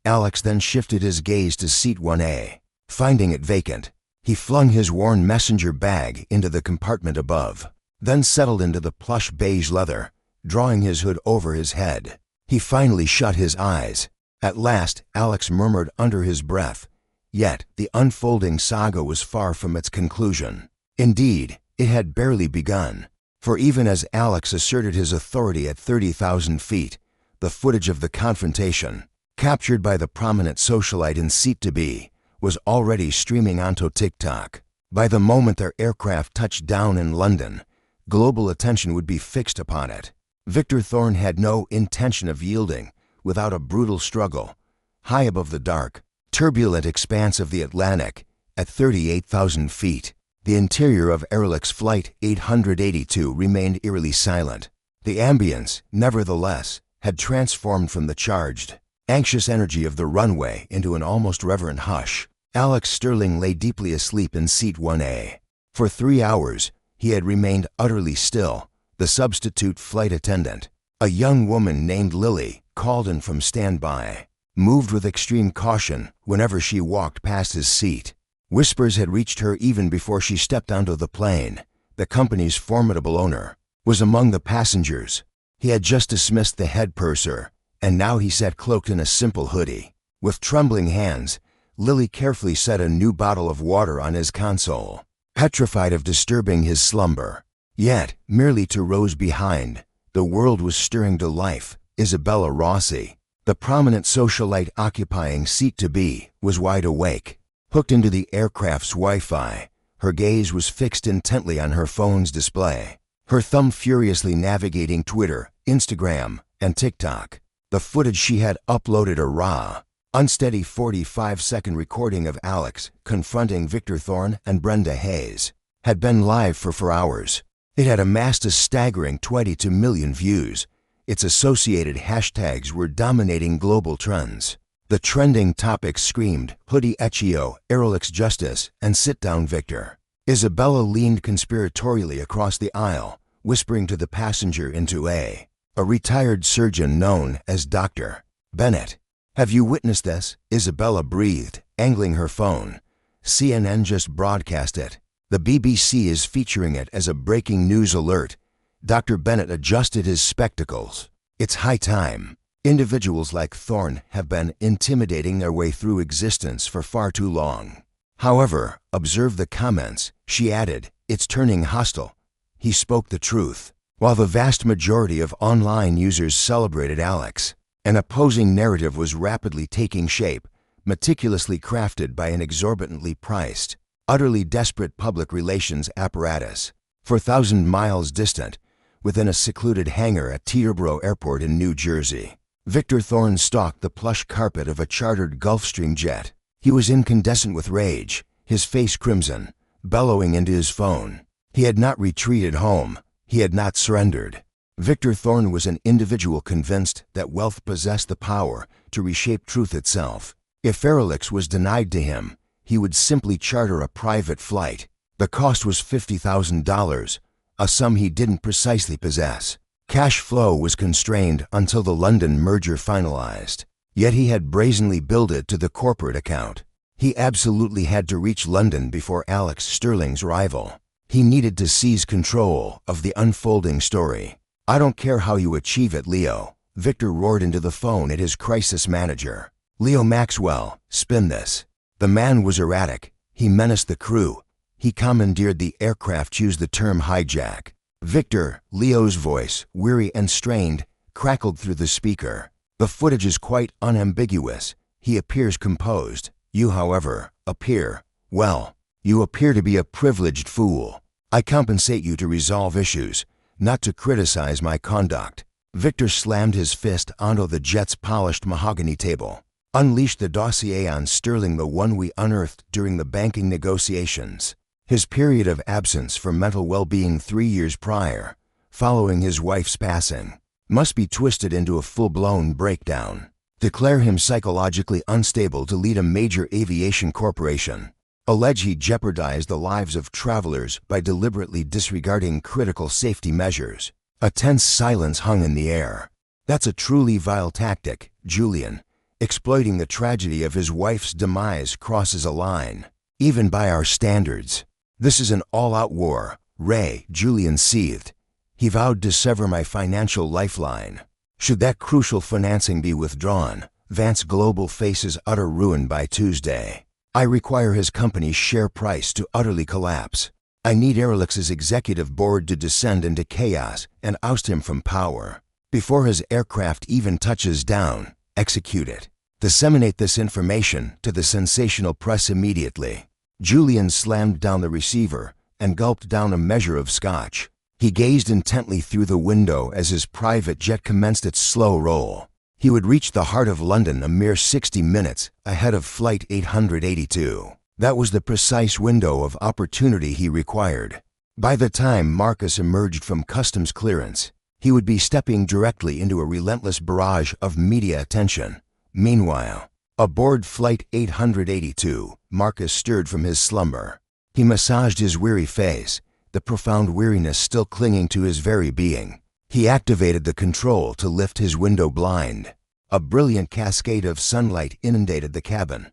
Alex then shifted his gaze to seat 1A. Finding it vacant, he flung his worn messenger bag into the compartment above, then settled into the plush beige leather, drawing his hood over his head. He finally shut his eyes. At last, Alex murmured under his breath. Yet, the unfolding saga was far from its conclusion. Indeed, it had barely begun. For even as Alex asserted his authority at 30,000 feet, the footage of the confrontation, captured by the prominent socialite in seat to be, was already streaming onto TikTok. By the moment their aircraft touched down in London, global attention would be fixed upon it. Victor Thorne had no intention of yielding without a brutal struggle. High above the dark, turbulent expanse of the Atlantic, at 38,000 feet, the interior of Airlix Flight 882 remained eerily silent. The ambience, nevertheless, had transformed from the charged, anxious energy of the runway into an almost reverent hush. Alex Sterling lay deeply asleep in seat 1A. For 3 hours, he had remained utterly still. The substitute flight attendant, a young woman named Lily, called in from standby, moved with extreme caution whenever she walked past his seat. Whispers had reached her even before she stepped onto the plane. The company's formidable owner was among the passengers. He had just dismissed the head purser, and now he sat cloaked in a simple hoodie. With trembling hands, Lily carefully set a new bottle of water on his console, petrified of disturbing his slumber. Yet, merely to rows behind, the world was stirring to life. Isabella Rossi, the prominent socialite occupying seat to be, was wide awake. Hooked into the aircraft's Wi-Fi, her gaze was fixed intently on her phone's display, her thumb furiously navigating Twitter, Instagram, and TikTok. The footage she had uploaded, a raw, unsteady 45-second recording of Alex confronting Victor Thorne and Brenda Hayes, had been live for 4 hours. It had amassed a staggering 22 million views. Its associated hashtags were dominating global trends. The trending topics screamed, "Hoodie Ecchio, Aerolix Justice," and "Sit Down Victor." Isabella leaned conspiratorially across the aisle, whispering to the passenger in 2A, a retired surgeon known as Dr. Bennett. "Have you witnessed this?" Isabella breathed, angling her phone. "CNN just broadcast it. The BBC is featuring it as a breaking news alert. Dr. Bennett adjusted his spectacles. It's high time. Individuals like Thorne have been intimidating their way through existence for far too long. However, observe the comments. She added, it's turning hostile. He spoke the truth. While the vast majority of online users celebrated Alex, an opposing narrative was rapidly taking shape, meticulously crafted by an exorbitantly priced, utterly desperate public relations apparatus. 4,000 miles distant, within a secluded hangar at Teterboro Airport in New Jersey, Victor Thorne stalked the plush carpet of a chartered Gulfstream jet. He was incandescent with rage, his face crimson, bellowing into his phone. He had not retreated home. He had not surrendered. Victor Thorne was an individual convinced that wealth possessed the power to reshape truth itself. If Airlix was denied to him, he would simply charter a private flight. The cost was $50,000, a sum he didn't precisely possess. Cash flow was constrained until the London merger finalized. Yet he had brazenly billed it to the corporate account. He absolutely had to reach London before Alex Sterling's rival. He needed to seize control of the unfolding story. I don't care how you achieve it, Leo, Victor roared into the phone at his crisis manager. Leo Maxwell, spin this. The man was erratic. He menaced the crew. He commandeered the aircraft, used the term hijack. Victor, Leo's voice, weary and strained, crackled through the speaker. The footage is quite unambiguous. He appears composed. You, however, appear, well, you appear to be a privileged fool. I compensate you to resolve issues, not to criticize my conduct. Victor slammed his fist onto the jet's polished mahogany table. Unleash the dossier on Sterling, the one we unearthed during the banking negotiations. His period of absence for mental well-being 3 years prior, following his wife's passing, must be twisted into a full-blown breakdown. Declare him psychologically unstable to lead a major aviation corporation. Allege he jeopardized the lives of travelers by deliberately disregarding critical safety measures. A tense silence hung in the air. That's a truly vile tactic, Julian. Exploiting the tragedy of his wife's demise crosses a line, even by our standards. This is an all-out war, Ray, Julian seethed. He vowed to sever my financial lifeline. Should that crucial financing be withdrawn, Vance Global faces utter ruin by Tuesday. I require his company's share price to utterly collapse. I need Airlix's executive board to descend into chaos and oust him from power. Before his aircraft even touches down, execute it. Disseminate this information to the sensational press immediately. Julian slammed down the receiver and gulped down a measure of scotch. He gazed intently through the window as his private jet commenced its slow roll. He would reach the heart of London a mere 60 minutes ahead of Flight 882. That was the precise window of opportunity he required. By the time Marcus emerged from customs clearance, he would be stepping directly into a relentless barrage of media attention. Meanwhile, aboard Flight 882, Marcus stirred from his slumber. He massaged his weary face, the profound weariness still clinging to his very being. He activated the control to lift his window blind. A brilliant cascade of sunlight inundated the cabin.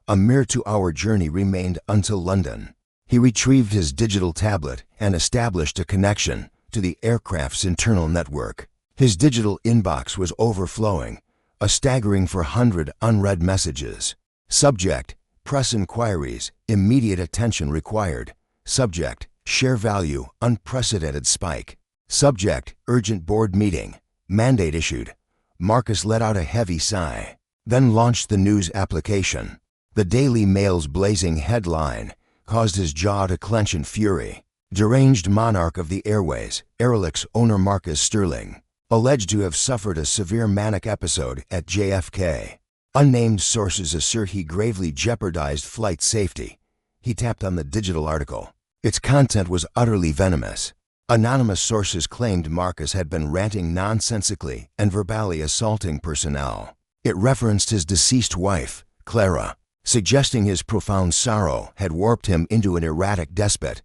A mere 2-hour journey remained until London. He retrieved his digital tablet and established a connection to the aircraft's internal network. His digital inbox was overflowing, a staggering 400 unread messages. Subject, press inquiries, immediate attention required. Subject, share value, unprecedented spike. Subject, urgent board meeting, mandate issued. Marcus let out a heavy sigh, then launched the news application. The Daily Mail's blazing headline caused his jaw to clench in fury. Deranged monarch of the airways, Airlix owner Marcus Sterling, alleged to have suffered a severe manic episode at JFK. Unnamed sources assert he gravely jeopardized flight safety. He tapped on the digital article. Its content was utterly venomous. Anonymous sources claimed Marcus had been ranting nonsensically and verbally assaulting personnel. It referenced his deceased wife, Clara, suggesting his profound sorrow had warped him into an erratic despot.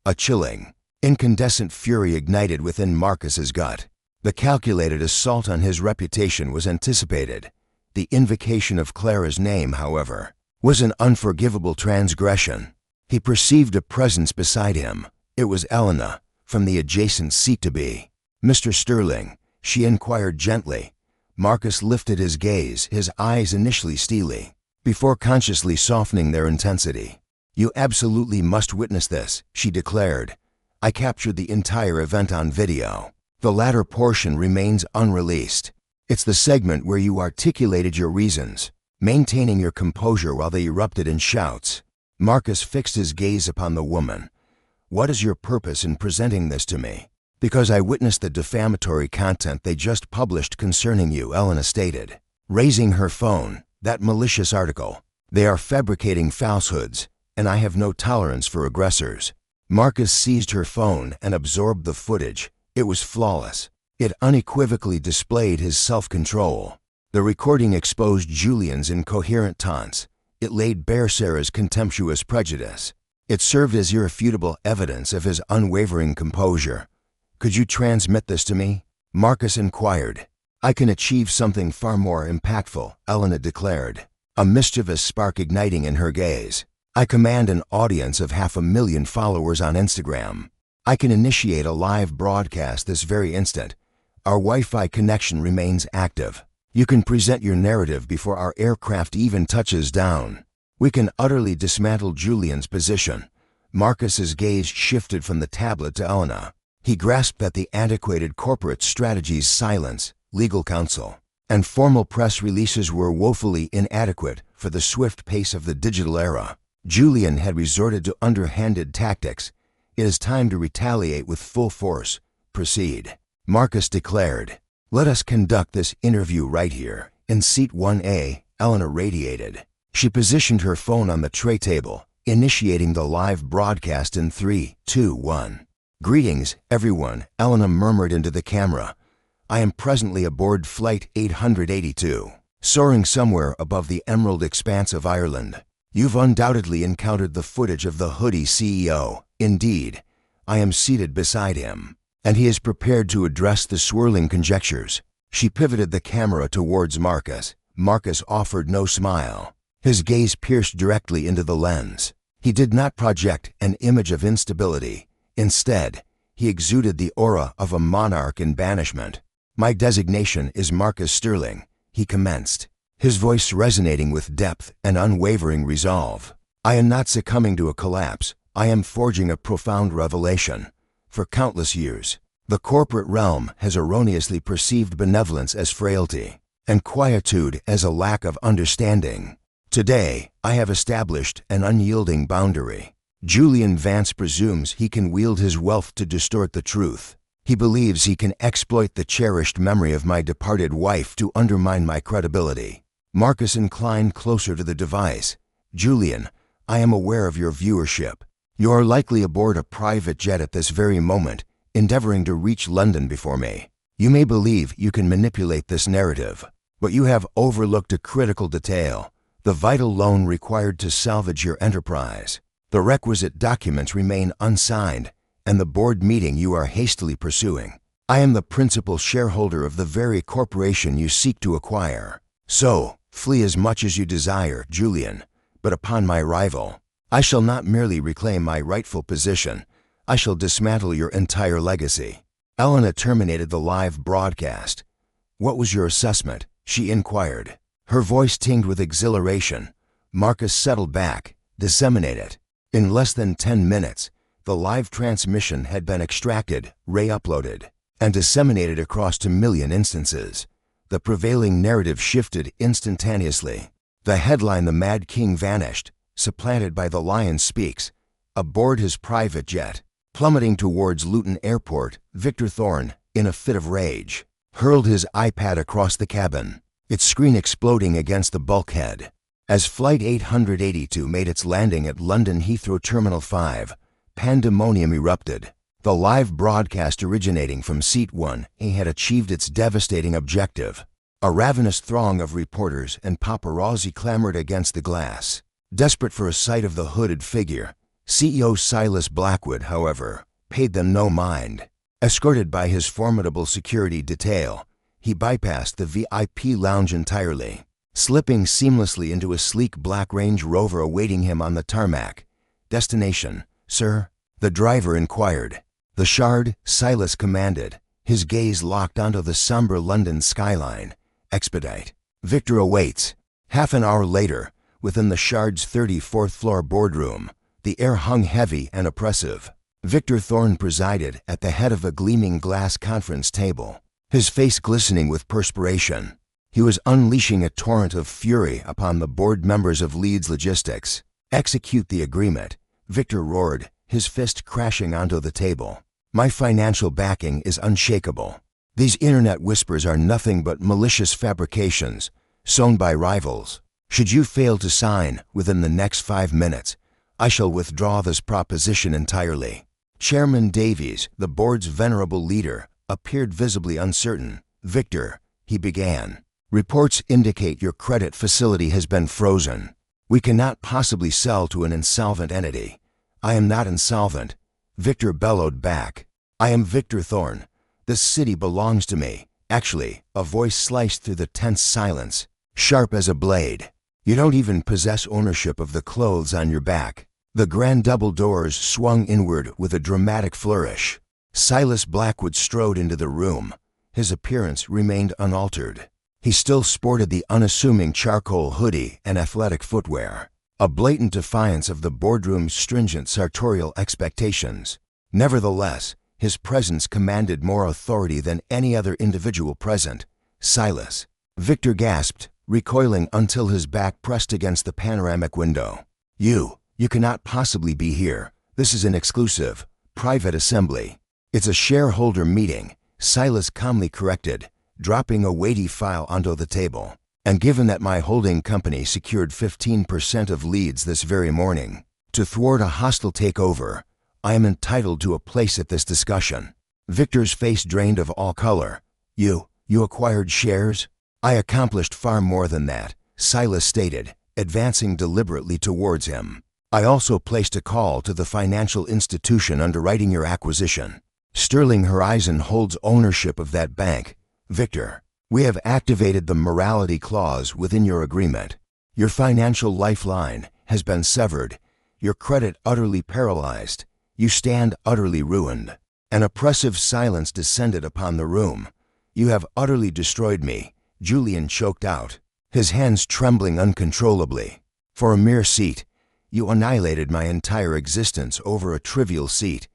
A chilling, incandescent fury ignited within Marcus's gut. The calculated assault on his reputation was anticipated. The invocation of Clara's name, however, was an unforgivable transgression. He perceived a presence beside him. It was Elena, from the adjacent seat to be. "Mr. Sterling," she inquired gently. Marcus lifted his gaze, his eyes initially steely, before consciously softening their intensity. "You absolutely must witness this," she declared. "I captured the entire event on video. The latter portion remains unreleased. It's the segment where you articulated your reasons, maintaining your composure while they erupted in shouts." Marcus fixed his gaze upon the woman. "What is your purpose in presenting this to me?" "Because I witnessed the defamatory content they just published concerning you," Elena stated, raising her phone. "That malicious article. They are fabricating falsehoods, and I have no tolerance for aggressors." Marcus seized her phone and absorbed the footage. It was flawless. It unequivocally displayed his self-control. The recording exposed Julian's incoherent taunts. It laid bare Sarah's contemptuous prejudice. It served as irrefutable evidence of his unwavering composure. "Could you transmit this to me?" Marcus inquired. "I can achieve something far more impactful," Elena declared, a mischievous spark igniting in her gaze. "I command an audience of 500,000 followers on Instagram. I can initiate a live broadcast this very instant. Our Wi-Fi connection remains active. You can present your narrative before our aircraft even touches down. We can utterly dismantle Julian's position." Marcus's gaze shifted from the tablet to Elena. He grasped at the antiquated corporate strategies. Silence, legal counsel, and formal press releases were woefully inadequate for the swift pace of the digital era. Julian had resorted to underhanded tactics. "It is time to retaliate with full force. Proceed," Marcus declared. "Let us conduct this interview right here, in seat 1A, Elena radiated. She positioned her phone on the tray table, initiating the live broadcast in 3, 2, 1. "Greetings, everyone," Elena murmured into the camera. "I am presently aboard Flight 882, soaring somewhere above the emerald expanse of Ireland. You've undoubtedly encountered the footage of the Hoodie CEO. Indeed, I am seated beside him, and he is prepared to address the swirling conjectures." She pivoted the camera towards Marcus. Marcus offered no smile. His gaze pierced directly into the lens. He did not project an image of instability. Instead, he exuded the aura of a monarch in banishment. "My designation is Marcus Sterling," he commenced, his voice resonating with depth and unwavering resolve. "I am not succumbing to a collapse. I am forging a profound revelation. For countless years, the corporate realm has erroneously perceived benevolence as frailty, and quietude as a lack of understanding. Today, I have established an unyielding boundary. Julian Vance presumes he can wield his wealth to distort the truth. He believes he can exploit the cherished memory of my departed wife to undermine my credibility." Marcus inclined closer to the device. "Julian, I am aware of your viewership. You are likely aboard a private jet at this very moment, endeavoring to reach London before me. You may believe you can manipulate this narrative, but you have overlooked a critical detail: the vital loan required to salvage your enterprise. The requisite documents remain unsigned, and the board meeting you are hastily pursuing. I am the principal shareholder of the very corporation you seek to acquire. So, flee as much as you desire, Julian, but upon my arrival, I shall not merely reclaim my rightful position, I shall dismantle your entire legacy." Elena terminated the live broadcast. "What was your assessment?" she inquired, her voice tinged with exhilaration. Marcus settled back. "Disseminate it." In less than 10 minutes, the live transmission had been extracted, re-uploaded, and disseminated across 2,000,000 instances. The prevailing narrative shifted instantaneously. The headline, "The Mad King Vanished, Supplanted by the Lion Speaks," aboard his private jet, plummeting towards Luton Airport, Victor Thorne, in a fit of rage, hurled his iPad across the cabin, its screen exploding against the bulkhead. As Flight 882 made its landing at London Heathrow Terminal 5, pandemonium erupted. The live broadcast originating from Seat 1A had achieved its devastating objective. A ravenous throng of reporters and paparazzi clamored against the glass, desperate for a sight of the hooded figure. CEO Silas Blackwood, however, paid them no mind. Escorted by his formidable security detail, he bypassed the VIP lounge entirely, slipping seamlessly into a sleek black Range Rover awaiting him on the tarmac. "Destination, sir?" the driver inquired. "The Shard," Silas commanded, his gaze locked onto the somber London skyline. "Expedite. Victor awaits." Half an hour later, within the Shard's 34th floor boardroom, the air hung heavy and oppressive. Victor Thorne presided at the head of a gleaming glass conference table, his face glistening with perspiration. He was unleashing a torrent of fury upon the board members of Leeds Logistics. "Execute the agreement," Victor roared, his fist crashing onto the table. "My financial backing is unshakable. These internet whispers are nothing but malicious fabrications, sown by rivals. Should you fail to sign within the next 5 minutes, I shall withdraw this proposition entirely." Chairman Davies, the board's venerable leader, appeared visibly uncertain. "Victor," he began, "reports indicate your credit facility has been frozen. We cannot possibly sell to an insolvent entity." "I am not insolvent," Victor bellowed back. "I am Victor Thorne. This city belongs to me." Actually, a voice sliced through the tense silence, sharp as a blade. "You don't even possess ownership of the clothes on your back." The grand double doors swung inward with a dramatic flourish. Silas Blackwood strode into the room. His appearance remained unaltered. He still sported the unassuming charcoal hoodie and athletic footwear, a blatant defiance of the boardroom's stringent sartorial expectations. Nevertheless, his presence commanded more authority than any other individual present. "Silas," Victor gasped, recoiling until his back pressed against the panoramic window. You cannot possibly be here. This is an exclusive, private assembly." "It's a shareholder meeting," Silas calmly corrected, dropping a weighty file onto the table. "And given that my holding company secured 15% of Leeds this very morning, to thwart a hostile takeover, I am entitled to a place at this discussion." Victor's face drained of all color. You acquired shares?" "I accomplished far more than that," Silas stated, advancing deliberately towards him. "I also placed a call to the financial institution underwriting your acquisition. Sterling Horizon holds ownership of that bank. Victor, we have activated the morality clause within your agreement. Your financial lifeline has been severed, your credit utterly paralyzed. You stand utterly ruined." An oppressive silence descended upon the room. "You have utterly destroyed me," Julian choked out, his hands trembling uncontrollably. "For a mere seat. You annihilated my entire existence over a trivial seat."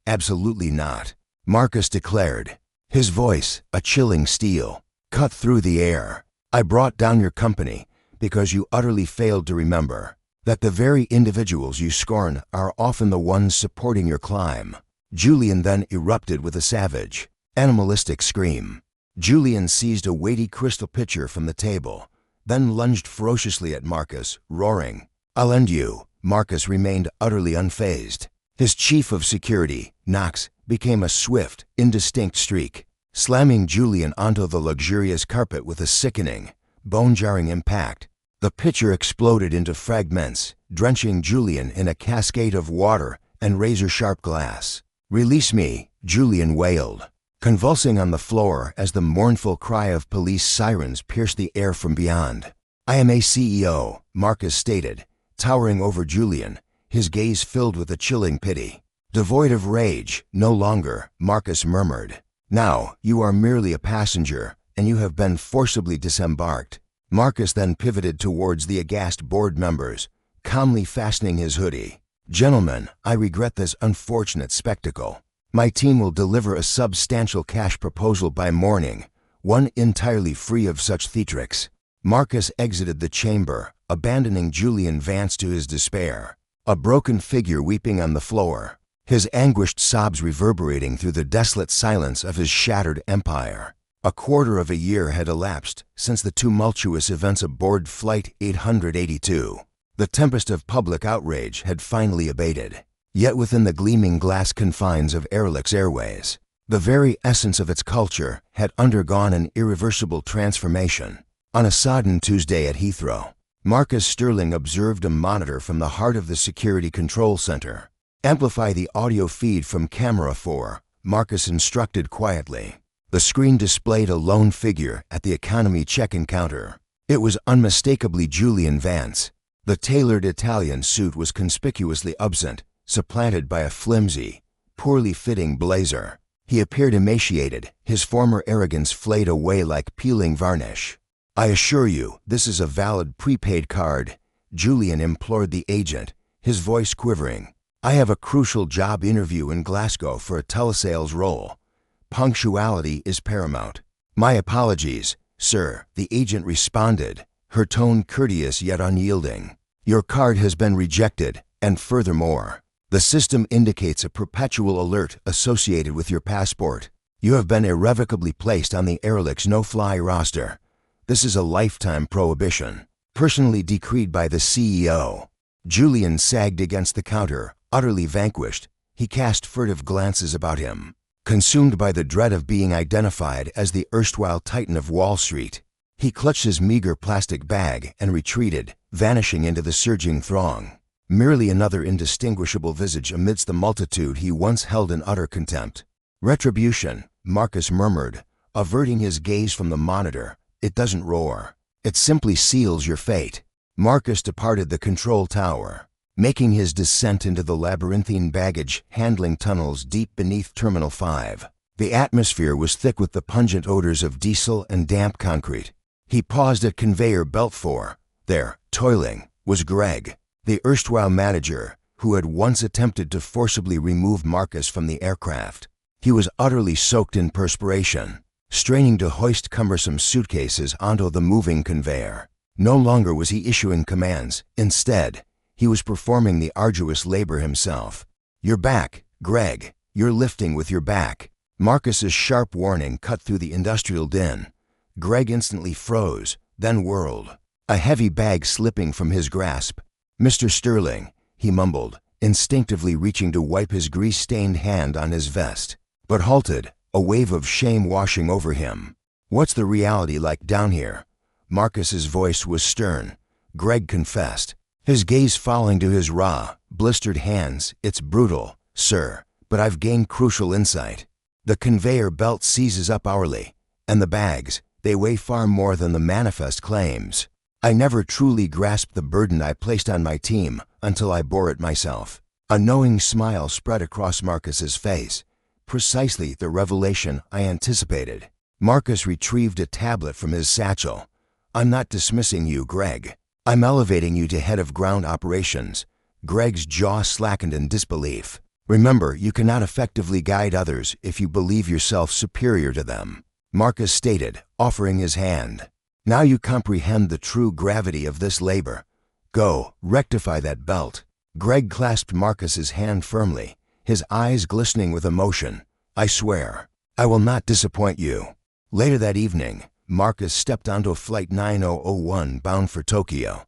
"Absolutely not," Marcus declared, his voice, a chilling steel, cut through the air. "I brought down your company because you utterly failed to remember that the very individuals you scorn are often the ones supporting your climb." Julian then erupted with a savage, animalistic scream. Julian seized a weighty crystal pitcher from the table, then lunged ferociously at Marcus, roaring. "I'll end you." Marcus remained utterly unfazed. His chief of security, Knox, became a swift, indistinct streak, slamming Julian onto the luxurious carpet with a sickening, bone-jarring impact. The pitcher exploded into fragments, drenching Julian in a cascade of water and razor-sharp glass. "Release me," Julian wailed, convulsing on the floor as the mournful cry of police sirens pierced the air from beyond. "I am a CEO," Marcus stated, towering over Julian, his gaze filled with a chilling pity. "Devoid of rage, no longer," Marcus murmured. "Now you are merely a passenger, and you have been forcibly disembarked." Marcus then pivoted towards the aghast board members, calmly fastening his hoodie. "Gentlemen, I regret this unfortunate spectacle. My team will deliver a substantial cash proposal by morning, one entirely free of such theatrics." Marcus exited the chamber, abandoning Julian Vance to his despair, a broken figure weeping on the floor, his anguished sobs reverberating through the desolate silence of his shattered empire. A quarter of a year had elapsed since the tumultuous events aboard Flight 882. The tempest of public outrage had finally abated. Yet within the gleaming glass confines of Airlix Airways, the very essence of its culture had undergone an irreversible transformation. On a sodden Tuesday at Heathrow, Marcus Sterling observed a monitor from the heart of the security control center. "Amplify the audio feed from camera 4, Marcus instructed quietly. The screen displayed a lone figure at the economy check-in counter. It was unmistakably Julian Vance. The tailored Italian suit was conspicuously absent, supplanted by a flimsy, poorly fitting blazer. He appeared emaciated, his former arrogance flayed away like peeling varnish. "I assure you, this is a valid prepaid card," Julian implored the agent, his voice quivering. "I have a crucial job interview in Glasgow for a telesales role. Punctuality is paramount." "My apologies, sir," the agent responded, her tone courteous yet unyielding. "Your card has been rejected, and furthermore, the system indicates a perpetual alert associated with your passport. You have been irrevocably placed on the Airlix no-fly roster. This is a lifetime prohibition, personally decreed by the CEO." Julian sagged against the counter, utterly vanquished. He cast furtive glances about him, consumed by the dread of being identified as the erstwhile titan of Wall Street. He clutched his meager plastic bag and retreated, vanishing into the surging throng. Merely another indistinguishable visage amidst the multitude he once held in utter contempt. "Retribution," Marcus murmured, averting his gaze from the monitor. "It doesn't roar. It simply seals your fate." Marcus departed the control tower, making his descent into the labyrinthine baggage handling tunnels deep beneath Terminal 5. The atmosphere was thick with the pungent odors of diesel and damp concrete. He paused at conveyor belt 4. There, toiling, was Greg, the erstwhile manager, who had once attempted to forcibly remove Marcus from the aircraft. He was utterly soaked in perspiration, straining to hoist cumbersome suitcases onto the moving conveyor. No longer was he issuing commands. Instead, he was performing the arduous labor himself. "Your back, Greg. You're lifting with your back." Marcus's sharp warning cut through the industrial din. Greg instantly froze, then whirled, a heavy bag slipping from his grasp. "Mr. Sterling," he mumbled, instinctively reaching to wipe his grease-stained hand on his vest, but halted, a wave of shame washing over him. "What's the reality like down here?" Marcus's voice was stern. Greg confessed, his gaze falling to his raw, blistered hands. "It's brutal, sir, but I've gained crucial insight. The conveyor belt seizes up hourly, and the bags, they weigh far more than the manifest claims. I never truly grasped the burden I placed on my team until I bore it myself." A knowing smile spread across Marcus's face. "Precisely the revelation I anticipated." Marcus retrieved a tablet from his satchel. "I'm not dismissing you, Greg. I'm elevating you to head of ground operations." Greg's jaw slackened in disbelief. "Remember, you cannot effectively guide others if you believe yourself superior to them," Marcus stated, offering his hand. "Now you comprehend the true gravity of this labor. Go, rectify that belt." Greg clasped Marcus's hand firmly, his eyes glistening with emotion. "I swear, I will not disappoint you." Later that evening, Marcus stepped onto Flight 9001 bound for Tokyo.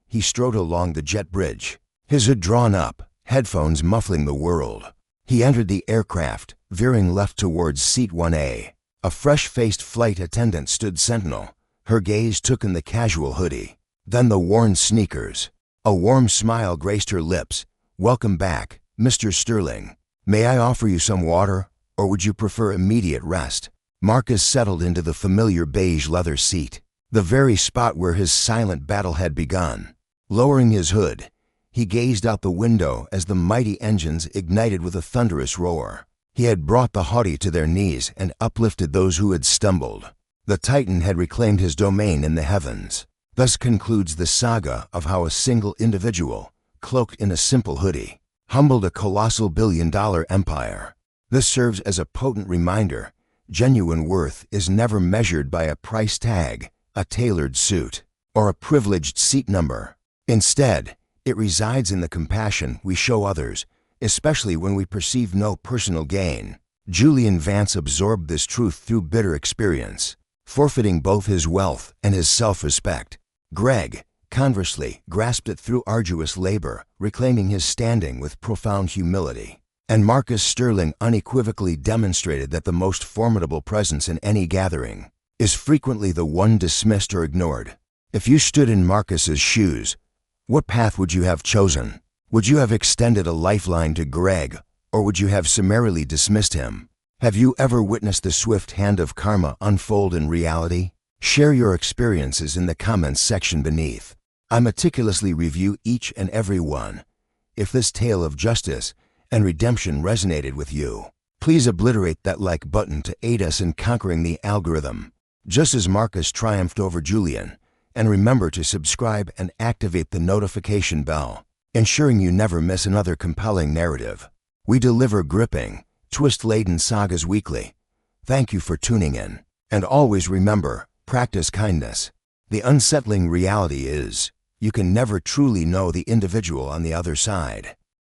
He strode along the jet bridge, his hood drawn up, headphones muffling the world. He entered the aircraft, veering left towards Seat 1A. A fresh-faced flight attendant stood sentinel. Her gaze took in the casual hoodie, then the worn sneakers. A warm smile graced her lips. "Welcome back, Mr. Sterling. May I offer you some water, or would you prefer immediate rest?" Marcus settled into the familiar beige leather seat, the very spot where his silent battle had begun. Lowering his hood, he gazed out the window as the mighty engines ignited with a thunderous roar. He had brought the haughty to their knees and uplifted those who had stumbled. The Titan had reclaimed his domain in the heavens. Thus concludes the saga of how a single individual, cloaked in a simple hoodie, humbled a colossal billion-dollar empire. This serves as a potent reminder: genuine worth is never measured by a price tag, a tailored suit, or a privileged seat number. Instead, it resides in the compassion we show others, especially when we perceive no personal gain. Julian Vance absorbed this truth through bitter experience, forfeiting both his wealth and his self-respect. Greg, conversely, grasped it through arduous labor, reclaiming his standing with profound humility. And Marcus Sterling unequivocally demonstrated that the most formidable presence in any gathering is frequently the one dismissed or ignored. If you stood in Marcus's shoes, what path would you have chosen? Would you have extended a lifeline to Greg, or would you have summarily dismissed him? Have you ever witnessed the swift hand of karma unfold in reality? Share your experiences in the comments section beneath. I meticulously review each and every one. If this tale of justice and redemption resonated with you. Please obliterate that like button to aid us in conquering the algorithm, just as Marcus triumphed over Julian. And remember to subscribe and activate the notification bell, ensuring you never miss another compelling narrative. We deliver gripping, twist-laden sagas weekly. Thank you for tuning in. And always remember, practice kindness. The unsettling reality is, you can never truly know the individual on the other side.